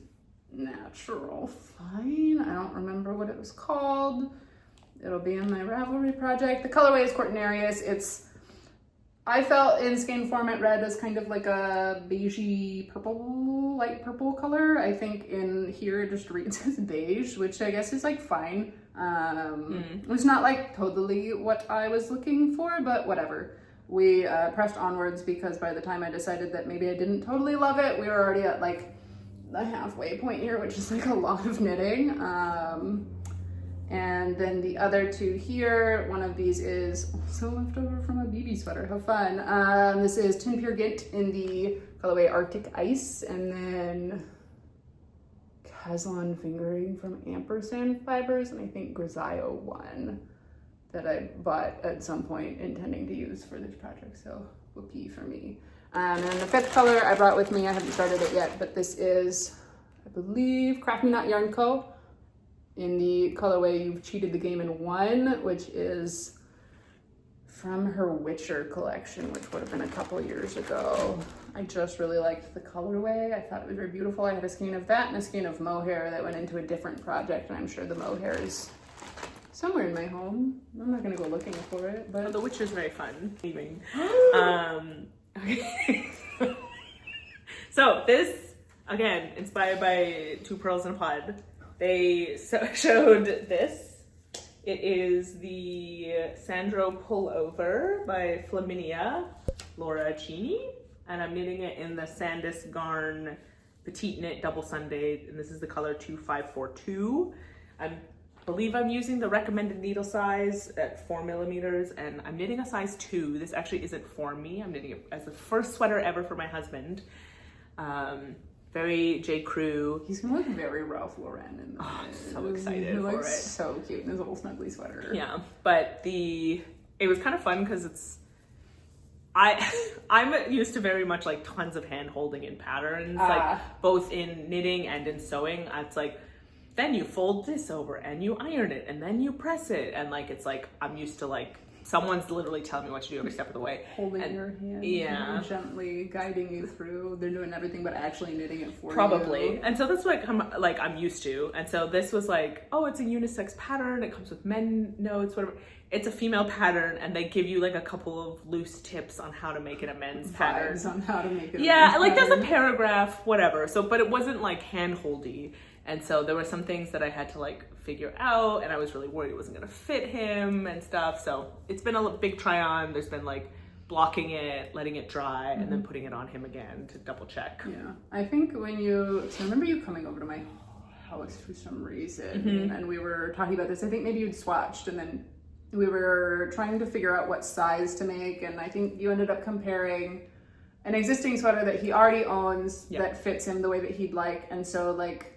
Natural Fine. I don't remember what it was called. It'll be in my Ravelry project. The colorway is Cortinarius. I felt in skein form it read as kind of like a beigey purple, light purple color. I think in here it just reads as beige, which I guess is like fine. It was not like totally what I was looking for, but whatever. We pressed onwards because by the time I decided that maybe I didn't totally love it, we were already at like the halfway point here, which is like a lot of knitting. And then the other 2 here, one of these is also left over from a Bibi sweater. How fun. This is Tin Pure Gint in the colorway Arctic Ice, and then Caslon Fingering from Ampersand Fibers, and I think Grisaille one that I bought at some point intending to use for this project, so whoopee for me. And then the 5th color I brought with me, I haven't started it yet, but this is, I believe, Craft Me Not Yarn Co. in the colorway You've Cheated the Game in One, which is from her Witcher collection, which would have been a couple years ago. I just really liked the colorway. I thought it was very beautiful. I had a skein of that and a skein of mohair that went into a different project, and I'm sure the mohair is somewhere in my home. I'm not gonna go looking for it, but The Witcher is very fun. Okay. So this, again, inspired by 2 Pearls in a Pod. They showed this. It is the Sandro Pullover by Flaminia Laura Cini, and I'm knitting it in the Sandus Garn Petite Knit Double Sunday, and this is the color 2542. I believe I'm using the recommended needle size at 4 millimeters, and I'm knitting a size 2. This actually isn't for me. I'm knitting it as the first sweater ever for my husband. Very J. Crew. He's gonna look very Ralph Lauren in this. Oh, I'm so excited for it. He looks so cute in his little snuggly sweater. Yeah, but it was kind of fun because I'm used to very much like tons of hand holding in patterns, like both in knitting and in sewing. It's like, then you fold this over and you iron it and then you press it, and like it's like I'm used to like someone's literally telling me what to do every step of the way. Holding your hand, yeah, gently guiding you through. They're doing everything but actually knitting it for you. Probably. And so that's what I'm used to. And so this was like, oh, it's a unisex pattern. It comes with men notes, whatever. It's a female pattern, and they give you like a couple of loose tips on how to make it a men's pattern. On how to make it. Yeah, like there's a paragraph, whatever. So, but it wasn't like hand-holdy. And so there were some things that I had to like figure out, and I was really worried it wasn't gonna fit him and stuff. So it's been a big try on. There's been like blocking it, letting it dry, and then putting it on him again to double check. Yeah, I think so I remember you coming over to my house for some reason, and we were talking about this. I think maybe you'd swatched, and then we were trying to figure out what size to make, and I think you ended up comparing an existing sweater that he already owns that fits him the way that he'd like, and so like,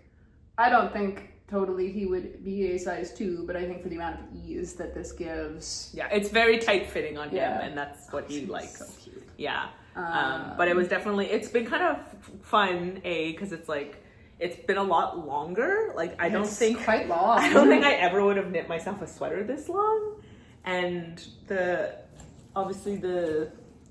I don't think totally he would be a size 2, but I think for the amount of ease that this gives. Yeah, it's very tight fitting on him, and that's what he likes. So cute. Yeah. But it was definitely, it's been kind of fun, because it's like, it's been a lot longer. Like, I don't think I ever would have knit myself a sweater this long. And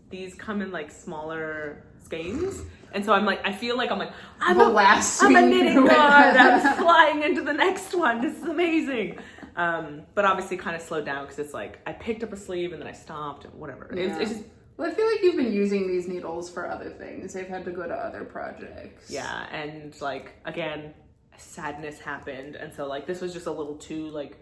these come in like smaller skeins. And so I'm like, I feel like I'm a knitting god. I'm flying into the next one. This is amazing. But obviously kind of slowed down because it's like, I picked up a sleeve and then I stopped and whatever. Yeah. It's just, well, I feel like you've been using these needles for other things. They've had to go to other projects. Yeah, and like, again, sadness happened. And so like, this was just a little too like,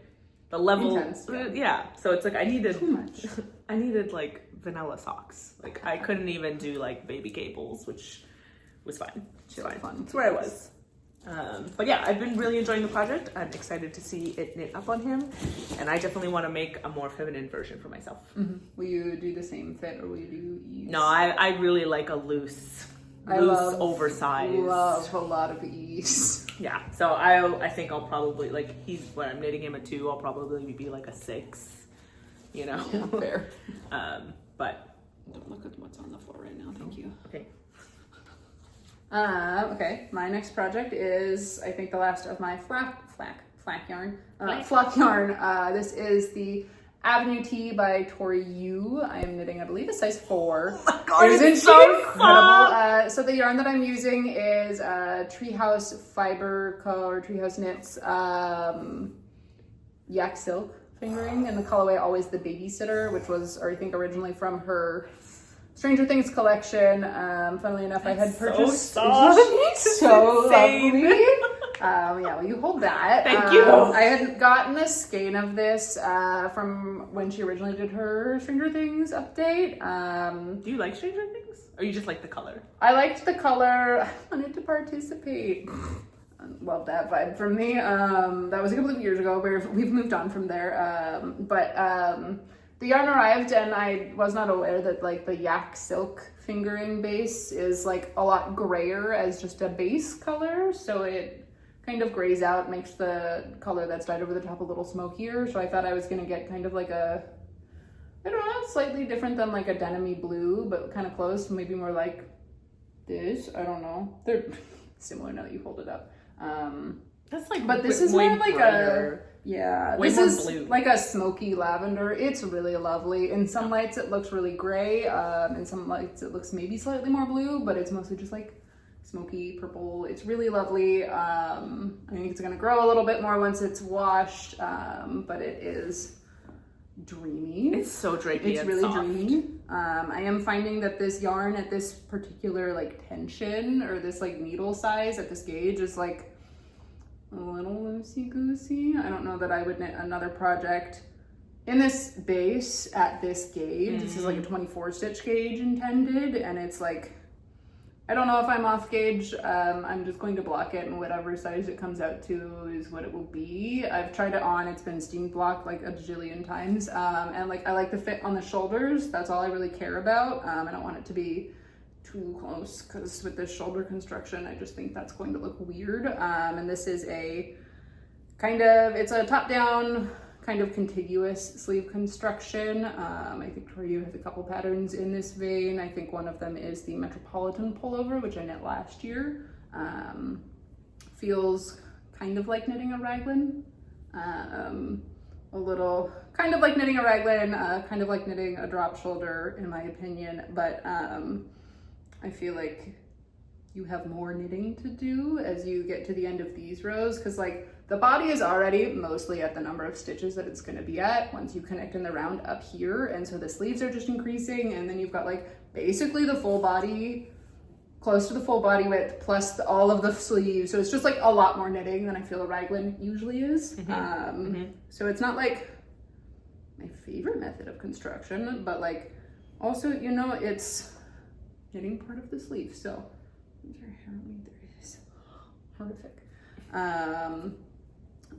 the level. Intense, yeah. So it's like, I needed too much. I needed like vanilla socks. Like I couldn't even do like baby cables, which was fine. Fun. That's where I was. But yeah, I've been really enjoying the project. I'm excited to see it knit up on him, and I definitely want to make a more feminine version for myself. Will you do the same fit, or will you do ease? No, I really like a loose, oversized. Love a lot of ease. Yeah, so I think I'll probably like when I'm knitting him a 2, I'll probably be like a 6. You know, yeah, fair. But don't look at what's on the floor right now. Thank you. Okay. Okay, my next project is, I think, the last of my flock yarn. This is the Avenue Tea by Tori Yu. I am knitting, I believe, a size 4. Oh my God, it's so incredible. So the yarn that I'm using is Treehouse Fiber Co. or Treehouse Knits Yak Silk fingering in the colorway Always the Babysitter, which was, I think, originally from her Stranger Things collection. Funnily enough, I had purchased so lovely. Yeah, well, you hold that. Thank you. I had gotten a skein of this from when she originally did her Stranger Things update. Do you like Stranger Things? Or you just like the color? I liked the color. I wanted to participate. Love that vibe from me. That was a couple of years ago. We've moved on from there. The yarn arrived, and I was not aware that like the yak silk fingering base is like a lot grayer as just a base color, so it kind of grays out, makes the color that's dyed over the top a little smokier. So I thought I was gonna get kind of like a, I don't know, slightly different than like a denim-y blue, but kind of close, maybe more like this. I don't know. They're similar now that you hold it up. That's like, but this is more like brighter. This is blue. Like a smoky lavender. It's really lovely. In some lights it looks really gray. In some lights it looks maybe slightly more blue, but it's mostly just like smoky purple. It's really lovely. I think it's gonna grow a little bit more once it's washed, but it is dreamy. It's so drapey. It's really dreamy. I am finding that this yarn at this particular like tension, or this like needle size at this gauge, is like a little loosey-goosey. I don't know that I would knit another project in this base at this gauge. This is like a 24 stitch gauge intended, and it's like, I don't know if I'm off gauge. I'm just going to block it, and whatever size it comes out to is what it will be. I've tried it on, it's been steam blocked like a jillion times, and like I like the fit on the shoulders. That's all I really care about. I don't want it to be too close, because with this shoulder construction, I just think that's going to look weird. And this is a kind of, it's a top-down kind of contiguous sleeve construction. I think Tori Yu has a couple patterns in this vein. I think one of them is the Metropolitan Pullover, which I knit last year. Feels kind of like knitting a raglan. A little kind of like knitting a raglan, kind of like knitting a drop shoulder in my opinion, but I feel like you have more knitting to do as you get to the end of these rows, because like the body is already mostly at the number of stitches that it's going to be at once you connect in the round up here, and so the sleeves are just increasing, and then you've got like basically the full body, close to the full body width, plus all of the sleeves, so it's just like a lot more knitting than I feel a raglan usually is. So it's not like my favorite method of construction, but like also, you know, it's knitting part of the sleeve, so there is horrific.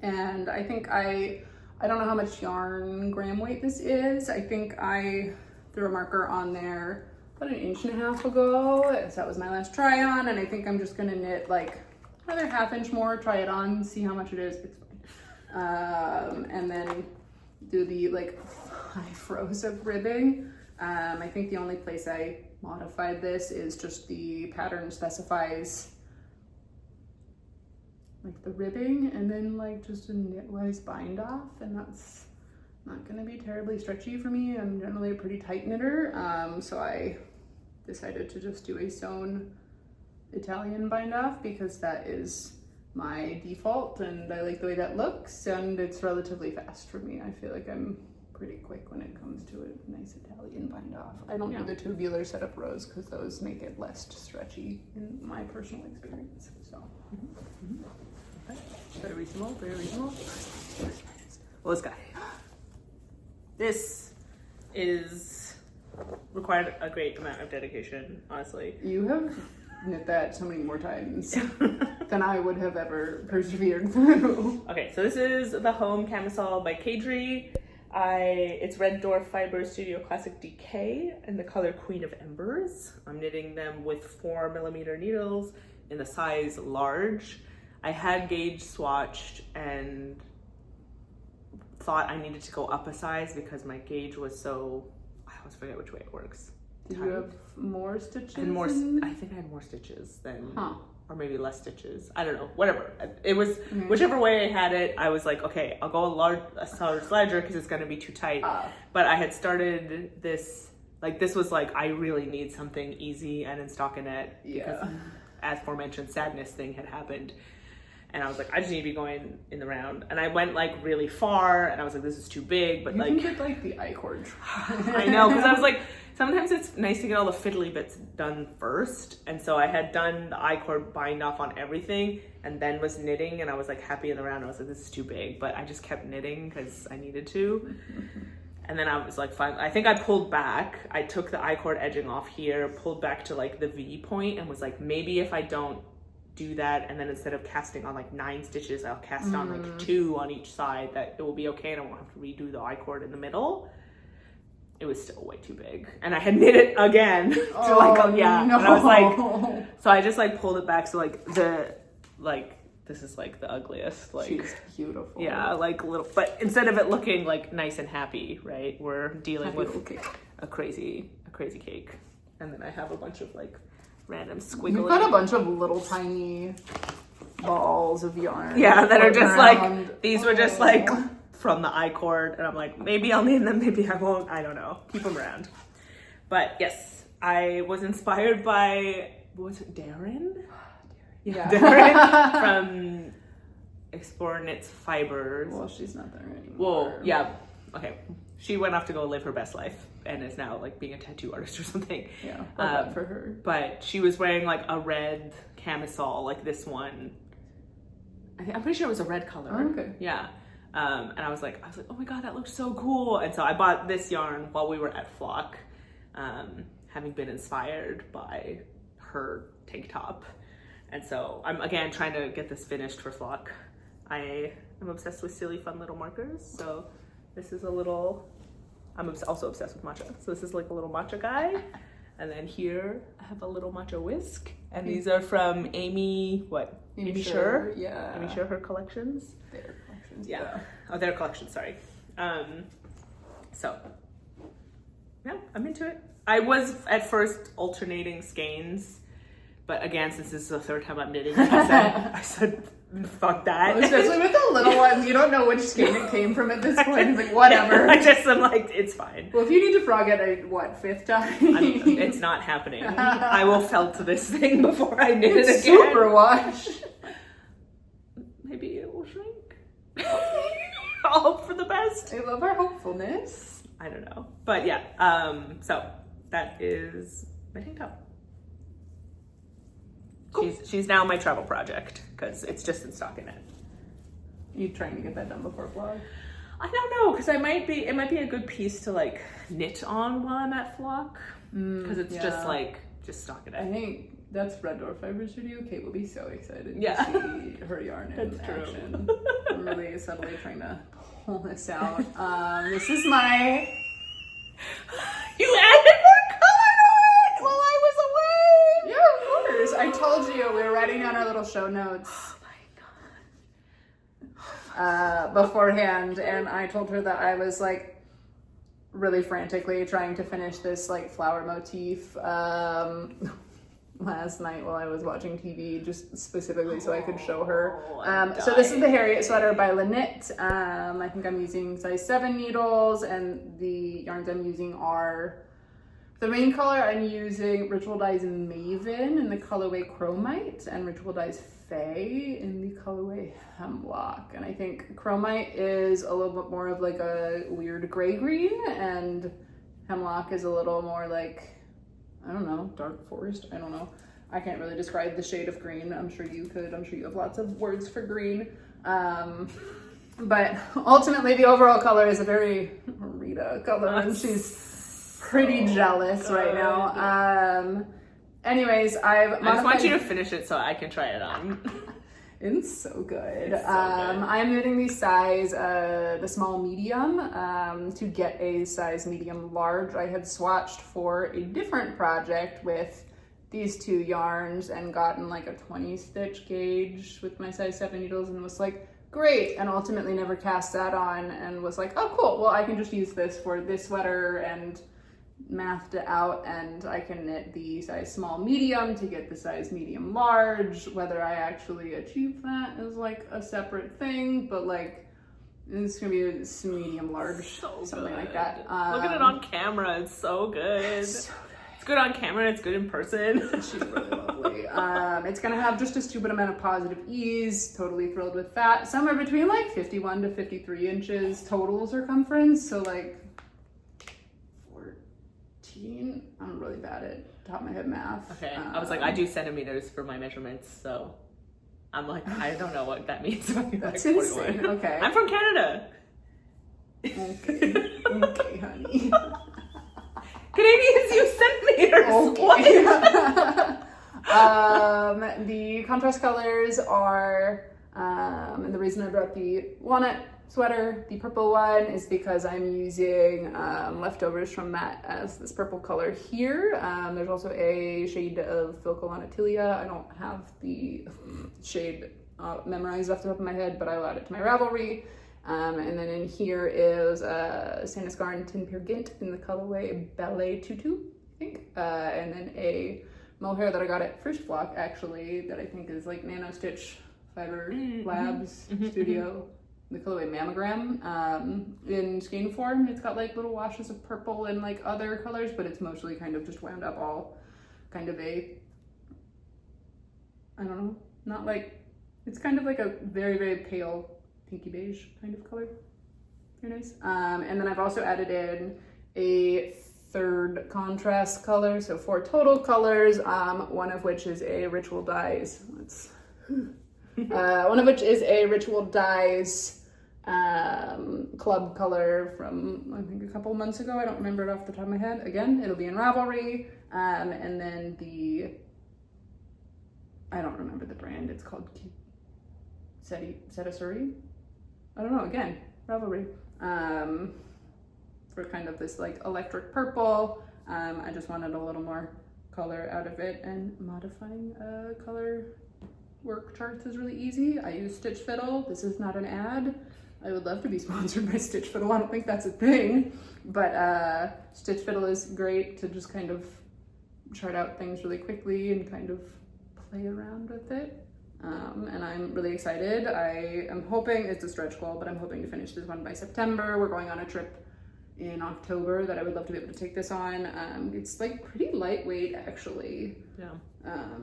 And I think I don't know how much yarn gram weight this is. I think I threw a marker on there about 1.5 inches ago, so that was my last try on, and I think I'm just gonna knit like another 1/2 inch more, try it on, see how much it is. It's fine. And then do the like 5 rows of ribbing. I think the only place I modified this is just the pattern specifies like the ribbing and then like just a knitwise bind off, and that's not going to be terribly stretchy for me. I'm generally a pretty tight knitter, so I decided to just do a sewn Italian bind off because that is my default and I like the way that looks, and it's relatively fast for me. I feel like I'm pretty quick when it comes to a nice Italian bind off. I don't do the tubular setup rows because those make it less stretchy in my personal experience. So okay. Very reasonable, very reasonable. Well, this guy. This is required a great amount of dedication, honestly. You have knit that so many more times than I would have ever persevered through. Okay, so this is the Home Camisole by Kadri. It's Red Dwarf Fiber Studio Classic DK in the color Queen of Embers. I'm knitting them with 4mm needles in the size large. I had gauge swatched and thought I needed to go up a size because my gauge was so, I always forget which way it works. Did you have more stitches? And more, I think I had more stitches than, or maybe less stitches. I don't know, whatever. It was, whichever way I had it, I was like, okay, I'll go a size larger because it's going to be too tight. But I had started this, like this was like, I really need something easy and in stockinette because as aforementioned sadness thing had happened. And I was like, I just need to be going in the round. And I went like really far and I was like, this is too big, but you like. can get like the I-cord. I know, because I was like, sometimes it's nice to get all the fiddly bits done first. And so I had done the I-cord bind off on everything and then was knitting and I was like happy in the round. I was like, this is too big, but I just kept knitting because I needed to. And then I was like, fine. I think I pulled back. I took the I-cord edging off here, pulled back to like the V point and was like, maybe if I don't do that and then instead of casting on like 9 stitches, I'll cast on like 2 on each side, that it will be okay and I won't have to redo the I-cord in the middle. It was still way too big and I had knit it again to like no. And I was like, so I just like pulled it back, so like this is like the ugliest, like she's beautiful, like little, but instead of it looking like nice and happy, right, we're dealing with a crazy cake. And then I have a bunch of like random squiggly. You've got a bunch of little tiny balls of yarn. Yeah, that are just around. Like, these were just like from the I-cord, and I'm like, maybe I'll name them, maybe I won't, I don't know. Keep them around. But yes, I was inspired by, what was it, Darren? Yeah. Darren from Explore Knits Fibers. Well, she's not there anymore. Whoa, yeah, okay. She went off to go live her best life and is now like being a tattoo artist or something. Yeah, love that for her. But she was wearing like a red camisole, like this one. I'm pretty sure it was a red color. Oh, okay. Yeah. And I was like, oh my God, that looks so cool. And so I bought this yarn while we were at Flock, having been inspired by her tank top. And so I'm again trying to get this finished for Flock. I am obsessed with silly fun little markers. So this is a little, I'm also obsessed with matcha. So this is like a little matcha guy. And then here I have a little matcha whisk. And these are from Amy Sure? Yeah. Amy Sure, her collections. Their collections. Yeah. Oh, their collection, sorry. So, yeah, I'm into it. I was at first alternating skeins, but again, since this is the third time I'm knitting, I said fuck that. Especially with the little ones, you don't know which skein it came from at this point. It's like, whatever. I'm like, it's fine. Well, if you need to frog it a, fifth time? It's not happening. I will felt this thing before I knit it again. Super wash. Maybe it will shrink. I'll hope for the best. I love our hopefulness. I don't know. But yeah, so that is my tank top. Cool. She's now my travel project because it's just in stockinette. Are you trying to get that done before vlog? I don't know because it might be a good piece to like knit on while I'm at Flock because it's just stockinette. I think that's Red Door Fibers video. Kate will be so excited to see her yarn in action. I'm really subtly trying to pull this out. This is my. You added more color to it while I was away. Yeah, of course. I told you we were writing down our little show notes. Oh my god. Beforehand, and I told her that I was like really frantically trying to finish this like flower motif last night while I was watching TV, just specifically so I could show her. So this is the Harriet sweater by Valnøtt. I think I'm using size 7 needles, and the yarns I'm using are, the main color I'm using Ritual Dyes Maven in the colorway Chromite, and Ritual Dyes Faye in the colorway Hemlock. And I think Chromite is a little bit more of like a weird gray green, and Hemlock is a little more like, I don't know, dark forest. I don't know. I can't really describe the shade of green. I'm sure you could. I'm sure you have lots of words for green. But ultimately the overall color is a very Rita color, and she's pretty jealous right now. Anyways, I just want you to finish it so I can try it on. It's so good. I'm knitting the size, the small medium, to get a size medium large. I had swatched for a different project with these two yarns and gotten like a 20 stitch gauge with my size 7 needles and was like, great, and ultimately never cast that on and was like, oh cool, well I can just use this for this sweater, and mathed it out, and I can knit the size small medium to get the size medium large. Whether I actually achieve that is like a separate thing, but like it's gonna be a medium large, something like that. Look at it on camera, it's so good. So good. It's good on camera, it's good in person. She's really lovely. It's gonna have just a stupid amount of positive ease, totally thrilled with that. Somewhere between like 51 to 53 inches total circumference, so like I'm really bad at top of my head math. Okay, I was like, I do centimeters for my measurements, so I'm like, I don't know what that means. That's like insane. Okay. I'm from Canada. Okay, honey. Canadians use centimeters. Okay. What? The contrast colors are, and the reason I brought the walnut sweater, the purple one, is because I'm using leftovers from that as this purple color here. There's also a shade of Philcolonatilia. I don't have the shade memorized off the top of my head, but I will add it to my Ravelry. And then in here is Sandisgarn Tin Pure Gint in the colorway Ballet Tutu, I think. And then a mohair that I got at First Flock, actually, that I think is like Nano Stitch Fiber Labs Studio. The colorway Mammogram in skein form. It's got like little washes of purple and like other colors, but it's mostly kind of just wound up all kind of a, I don't know, not like, it's kind of like a very, very pale pinky beige kind of color. Very nice. And then I've also added in a third contrast color, so 4 total colors, one of which is a Ritual Dyes. One of which is a Ritual Dyes club color from I think a couple months ago. I don't remember it off the top of my head. Again, it'll be in Ravelry. And then I don't remember the brand. It's called Sari. I don't know. Again, Ravelry. For kind of this like electric purple. I just wanted a little more color out of it, and modifying color work charts is really easy. I use Stitch Fiddle. This is not an ad. I would love to be sponsored by Stitch Fiddle. I don't think that's a thing, but Stitch Fiddle is great to just kind of chart out things really quickly and kind of play around with it. And I'm really excited. I am hoping, it's a stretch goal, but I'm hoping to finish this one by September. We're going on a trip in October that I would love to be able to take this on. It's like pretty lightweight actually. Yeah.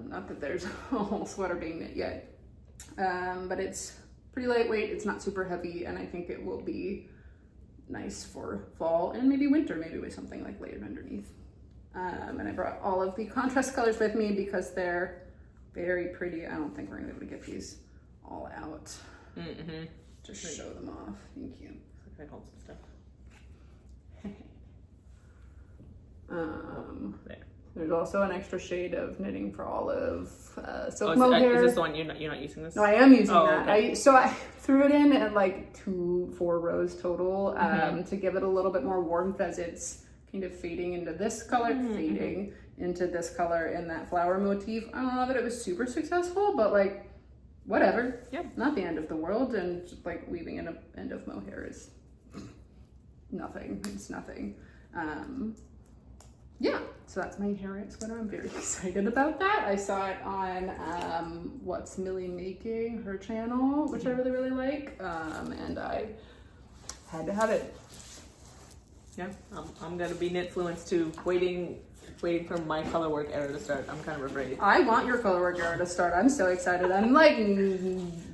Not that there's a whole sweater being knit yet, but it's pretty lightweight. It's not super heavy, and I think it will be nice for fall and maybe winter, maybe with something like layered underneath. And I brought all of the contrast colors with me because they're very pretty. I don't think we're gonna be able to get these all out. Just show them off. Thank you. I hold some stuff. There. There's also an extra shade of knitting for olive silk Is mohair. this the one you're not using this? No, I am using that. Okay. I threw it in at like 4 rows total to give it a little bit more warmth as it's kind of fading into this color, fading into this color in that flower motif. I don't know that it was super successful, but like whatever. Yep. Not the end of the world, and just like weaving in a end of mohair is nothing. It's nothing. Yeah, so that's my Harriet sweater. I'm very excited about that. I saw it on What's Millie Making, her channel, which I really, really like. And I had to have it. Yeah, I'm gonna be knitfluenced too. Waiting for my colorwork era to start. I'm kind of afraid. I want your colorwork era to start. I'm so excited. I'm like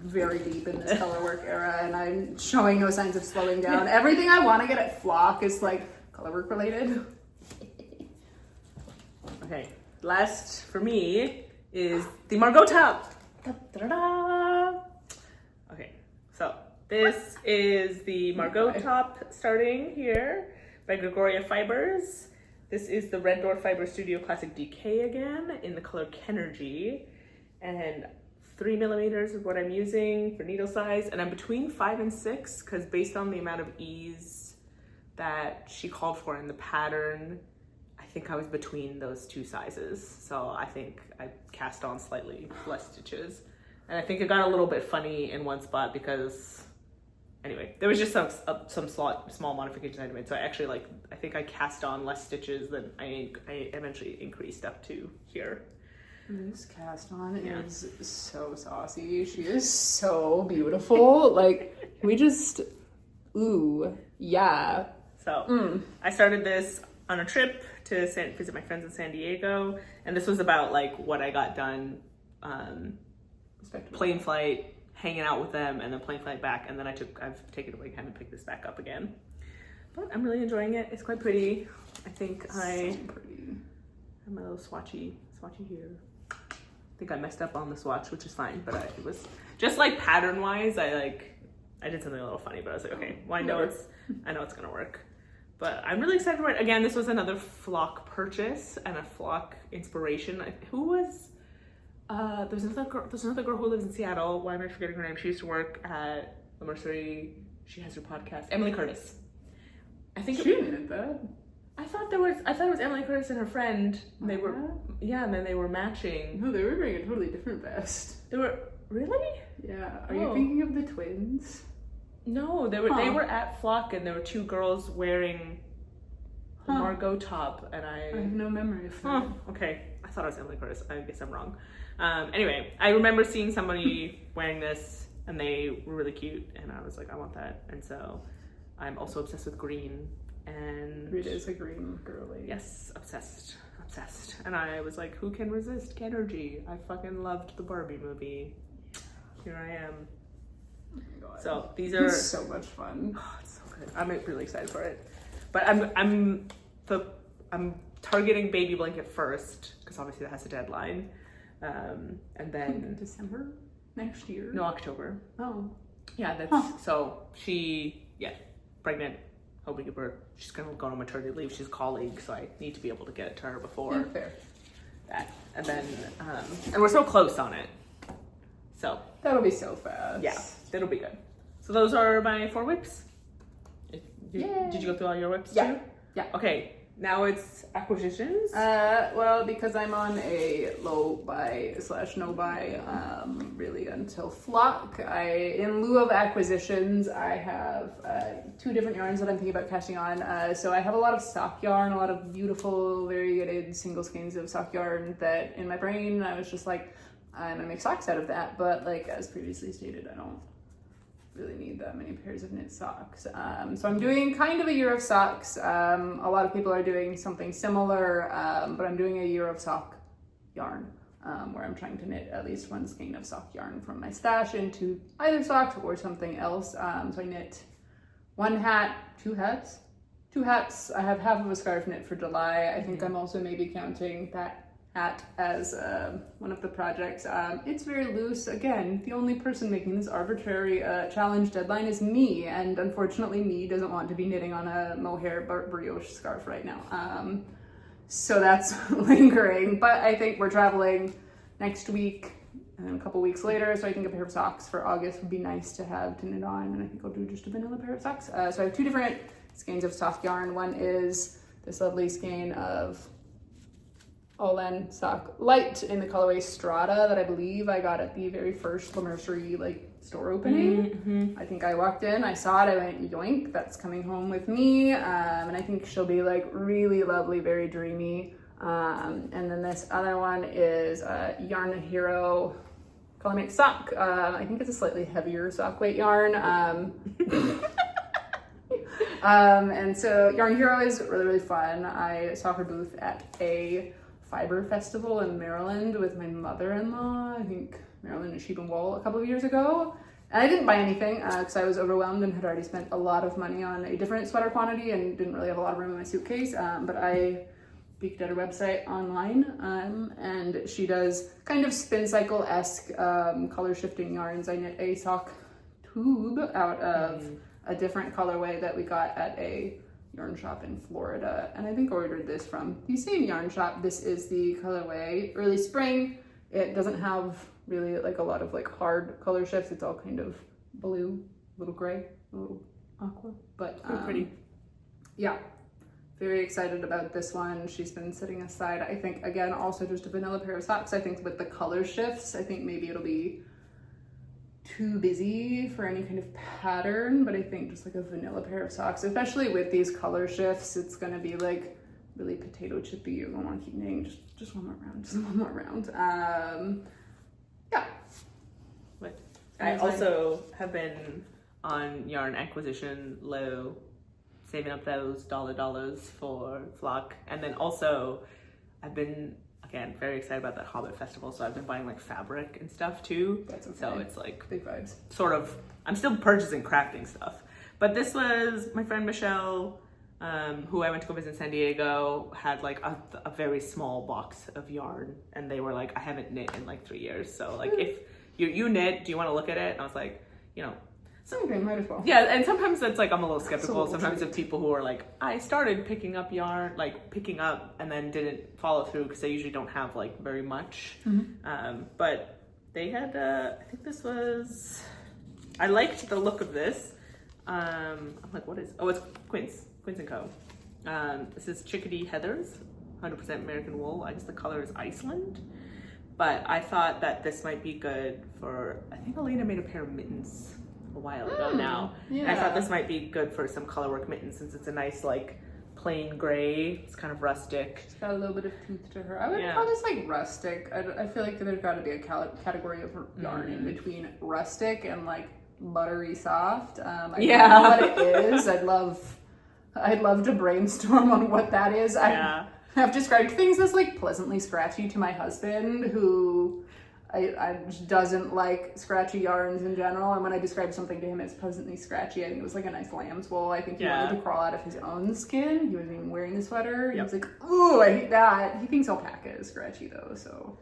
very deep in this colorwork era, and I'm showing no signs of slowing down. Everything I want to get at Flock is like colorwork related. Okay, last for me is the Margot top. Da-da-da-da. Okay, so this is the Margot top starting here by Gregoria Fibers. This is the Red Door Fiber Studio Classic DK again in the color Kenergy, and 3 millimeters is what I'm using for needle size, and I'm between 5 and 6 because based on the amount of ease that she called for in the pattern, I think I was between those 2 sizes. So I think I cast on slightly less stitches, and I think it got a little bit funny in one spot because anyway, there was just some small modifications I had to make. So I think I cast on less stitches than I eventually increased up to here. This cast on is so saucy. She is so beautiful. Like, we just, ooh, yeah. So I started this on a trip to visit my friends in San Diego, and this was about like what I got done, plane flight, hanging out with them, and then plane flight back, and then I've taken a break and picked this back up again. But I'm really enjoying it. It's quite pretty. I think I have my little swatchy here. I think I messed up on the swatch, which is fine, but it was just like pattern wise, I did something a little funny, but I was like, okay, well, I know it's gonna work. But I'm really excited for it. Again, this was another Flock purchase and a Flock inspiration. Who was there's another girl who lives in Seattle. Why am I forgetting her name? She used to work at the Mercery. She has her podcast. Emily Curtis. I think she did that. I thought it was Emily Curtis and her friend. And they were and then they were matching. No, they were wearing a totally different vest. They were really? Yeah. Are you thinking of the twins? No, they were at Flock, and there were 2 girls wearing the Margot top, and I have no memory of that. Okay. I thought it was Emily Curtis. I guess I'm wrong. Anyway, I remember seeing somebody wearing this, and they were really cute, and I was like, I want that. And so I'm also obsessed with green, and Rita is a green girly. Yes, obsessed. And I was like, who can resist Kenergy? I fucking loved the Barbie movie. Here I am. Oh my God. So these are so much fun. Oh, it's so good. I'm really excited for it. But I'm targeting baby blanket first because obviously that has a deadline. And then December next year. No, October. Oh. Yeah, that's so pregnant, hoping to give birth. She's gonna go on maternity leave. She's a colleague, so I need to be able to get it to her before that. And then and we're so close on it. So that'll be so fast. Yeah, it'll be good. So those are my 4 whips. Did you go through all your whips too? Yeah. Okay, now it's acquisitions. Well, because I'm on a low buy / no buy, really until Flock. In lieu of acquisitions, I have 2 different yarns that I'm thinking about casting on. So I have a lot of sock yarn, a lot of beautiful, variegated single skeins of sock yarn that in my brain I was just like, I'm gonna make socks out of that, but like as previously stated, I don't really need that many pairs of knit socks. So I'm doing kind of a year of socks. A lot of people are doing something similar, but I'm doing a year of sock yarn, where I'm trying to knit at least one skein of sock yarn from my stash into either socks or something else. So I knit one hat, two hats. I have half of a scarf knit for July. I think I'm also maybe counting that hat as one of the projects. It's very loose. Again, the only person making this arbitrary challenge deadline is me, and unfortunately me doesn't want to be knitting on a mohair brioche scarf right now. So that's lingering, but I think we're traveling next week and then a couple weeks later, so I think a pair of socks for August would be nice to have to knit on, and I think I'll do just a vanilla pair of socks. So I have two different skeins of soft yarn. One is this lovely skein of Alaina sock light in the colorway Strata that I believe I got at the very first La Mercerie like store opening. I think I walked in, I saw it, I went yoink, that's coming home with me. And I think she'll be like really lovely, very dreamy. And then this other one is Yarn Hero Color Make Sock. I think it's a slightly heavier sock weight yarn. And so Yarn Hero is really, really fun. I saw her booth at a fiber festival in Maryland with my mother-in-law, I think Maryland and Sheep and Wool, a couple of years ago. And I didn't buy anything because I was overwhelmed and had already spent a lot of money on a different sweater quantity and didn't really have a lot of room in my suitcase. But I peeked at her website online, and she does kind of spin cycle-esque color shifting yarns. I knit a sock tube out of a different colorway that we got at a yarn shop in Florida, and I think I ordered this from the same yarn shop. This is the colorway Early Spring. It doesn't have really like a lot of like hard color shifts. It's all kind of blue, a little gray, a little aqua, but pretty. Yeah, very excited about this one. She's been sitting aside, I think, again, also just a vanilla pair of socks. I think with the color shifts, I think maybe it'll be too busy for any kind of pattern, but I think just like a vanilla pair of socks, especially with these color shifts, it's gonna be like really potato chippy. You're gonna want to keep knitting just one more round, just one more round. Yeah. But I also have been on yarn acquisition low, saving up those dollars for flock, and then also I've been again very excited about that Hobbit festival, so I've been buying like fabric and stuff too. That's okay. So it's like big vibes. Sort of, I'm still purchasing crafting stuff, but this was my friend Michelle, who I went to go visit in San Diego, had like a very small box of yarn, and they were like, I haven't knit in like 3 years, so like if you knit, do you want to look at it? And I was like, you know, something might as well. Yeah, and sometimes it's like I'm a little skeptical. Absolutely. Sometimes of people who are like, I started picking up yarn, like picking up, and then didn't follow through because they usually don't have like very much. But they had, I think this was, I liked the look of this. I'm like, what is? Oh, it's Quince and Co. This is Chickadee Heathers, 100% American wool. I guess the color is Iceland. But I thought that this might be good for, I think Alaina made a pair of mittens a while ago now. Yeah. And I thought this might be good for some colorwork mittens since it's a nice like plain gray. It's kind of rustic. It's got a little bit of tooth to her. I would call this like rustic. I feel like there's got to be a category of yarn in between rustic and like buttery soft. I don't know what it is. I'd love to brainstorm on what that is. I've described things as like pleasantly scratchy to my husband, who I just doesn't like scratchy yarns in general. And when I described something to him as pleasantly scratchy, I think it was like a nice lamb's wool. I think he wanted to crawl out of his own skin. He wasn't even wearing the sweater. He was like, ooh, I hate that. He thinks alpaca is scratchy though, so.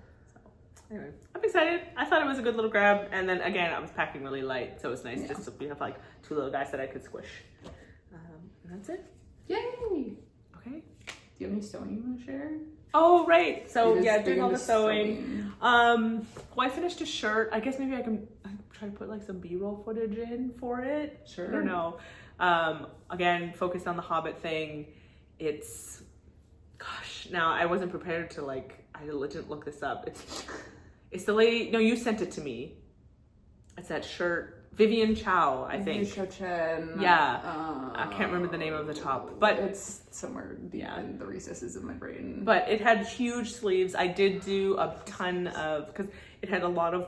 Anyway, I'm excited. I thought it was a good little grab. And then again, I was packing really light, so it was nice just to have like two little guys that I could squish. And that's it. Yay! Okay. Do you have any sewing you want to share? Oh, right. So doing all the sewing. Well, I finished a shirt. I guess maybe I can try to put like some B-roll footage in for it. Sure. I don't know. Again, focused on the Hobbit thing. It's, gosh, now I wasn't prepared to like, I legit look this up. It's the lady, no, you sent it to me. It's that shirt Vivian Chow, I think. Chen. Yeah. I can't remember the name of the top, but it's somewhere deep in the recesses of my brain. But it had huge sleeves. I did do a ton of, because it had a lot of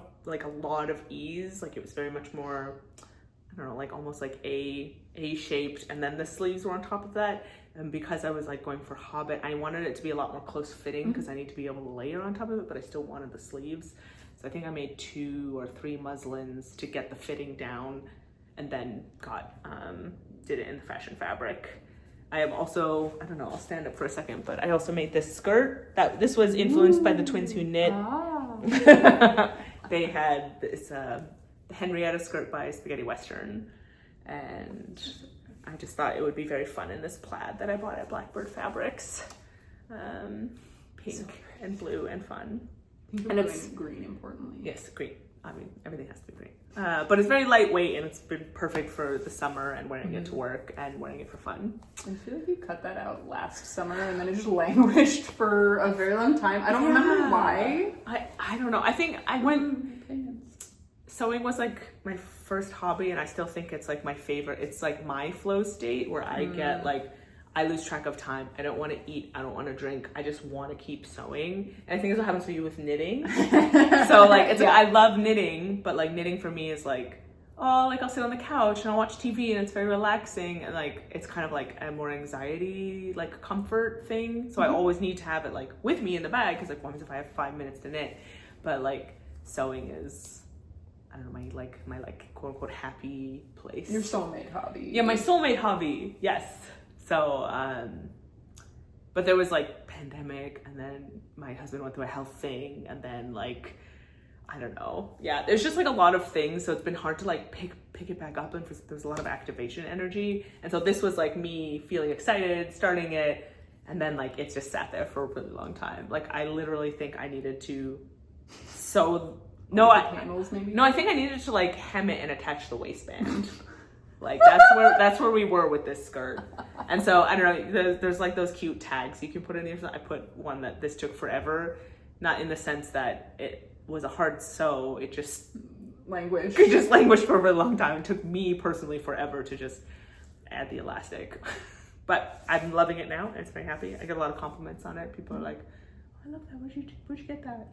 ease. Like it was very much more, I don't know, like almost like A-shaped, and then the sleeves were on top of that. And because I was like going for Hobbit, I wanted it to be a lot more close fitting because I need to be able to layer on top of it, but I still wanted the sleeves. So I think I made 2 or 3 muslins to get the fitting down, and then did it in the fashion fabric. I have also, I don't know, I'll stand up for a second, but I also made this skirt. This was influenced by the twins who knit. They had this Henrietta skirt by Spaghetti Western, and I just thought it would be very fun in this plaid that I bought at Blackbird Fabrics. Pink and blue and fun. And it's green, importantly. Yes, green. I mean, everything has to be green. But it's very lightweight, and it's been perfect for the summer and wearing it to work and wearing it for fun. I feel like you cut that out last summer and then it just languished for a very long time. I don't remember why. I don't know. I think I went... Sewing was like my first hobby, and I still think it's like my favorite. It's like my flow state where I get like... I lose track of time. I don't want to eat. I don't want to drink. I just want to keep sewing. And I think that's what happens for you with knitting. So like, it's like, I love knitting, but like knitting for me is like, oh, like I'll sit on the couch and I'll watch TV and it's very relaxing. And like, it's kind of like a more anxiety, like comfort thing. So I always need to have it like with me in the bag. Cause like, what happens if I have 5 minutes to knit? But like sewing is, I don't know, my quote unquote happy place. Your soulmate hobby. Yeah, my soulmate hobby. Yes. So, but there was like pandemic, and then my husband went through a health thing, and then like, I don't know. Yeah, there's just like a lot of things. So it's been hard to like pick it back up, and there's a lot of activation energy. And so this was like me feeling excited, starting it, and then like it's just sat there for a really long time. Like I literally think I needed to sew. Panels maybe? No, I think I needed to like hem it and attach the waistband. Like that's where we were with this skirt. And so I don't know, there's like those cute tags you can put in there. I put one that this took forever, not in the sense that it was a hard sew, it just languished. It just languished for a really long time. It took me personally forever to just add the elastic. But I'm loving it now, and it's very happy. I get a lot of compliments on it. People are like, oh, I love that, where'd you get that?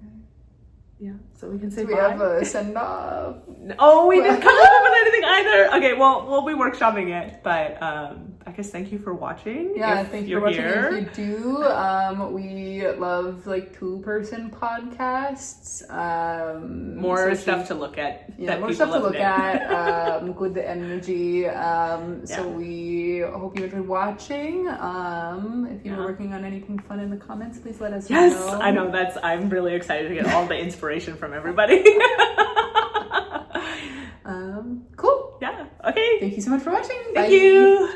Yeah, so we can say bye. We have a send off. Oh, we didn't come up with anything either. Okay, well, we'll be workshopping it, but I guess thank you for watching. Yeah, thank you for watching. If you do, we love like 2-person podcasts. More stuff to look at. Yeah, more stuff to look at. Good energy. So we hope you enjoyed watching. If you were working on anything fun in the comments, please let us know. Yes, I know. I'm really excited to get all the inspiration from everybody. Cool. Yeah. Okay. Thank you so much for watching. Thank you.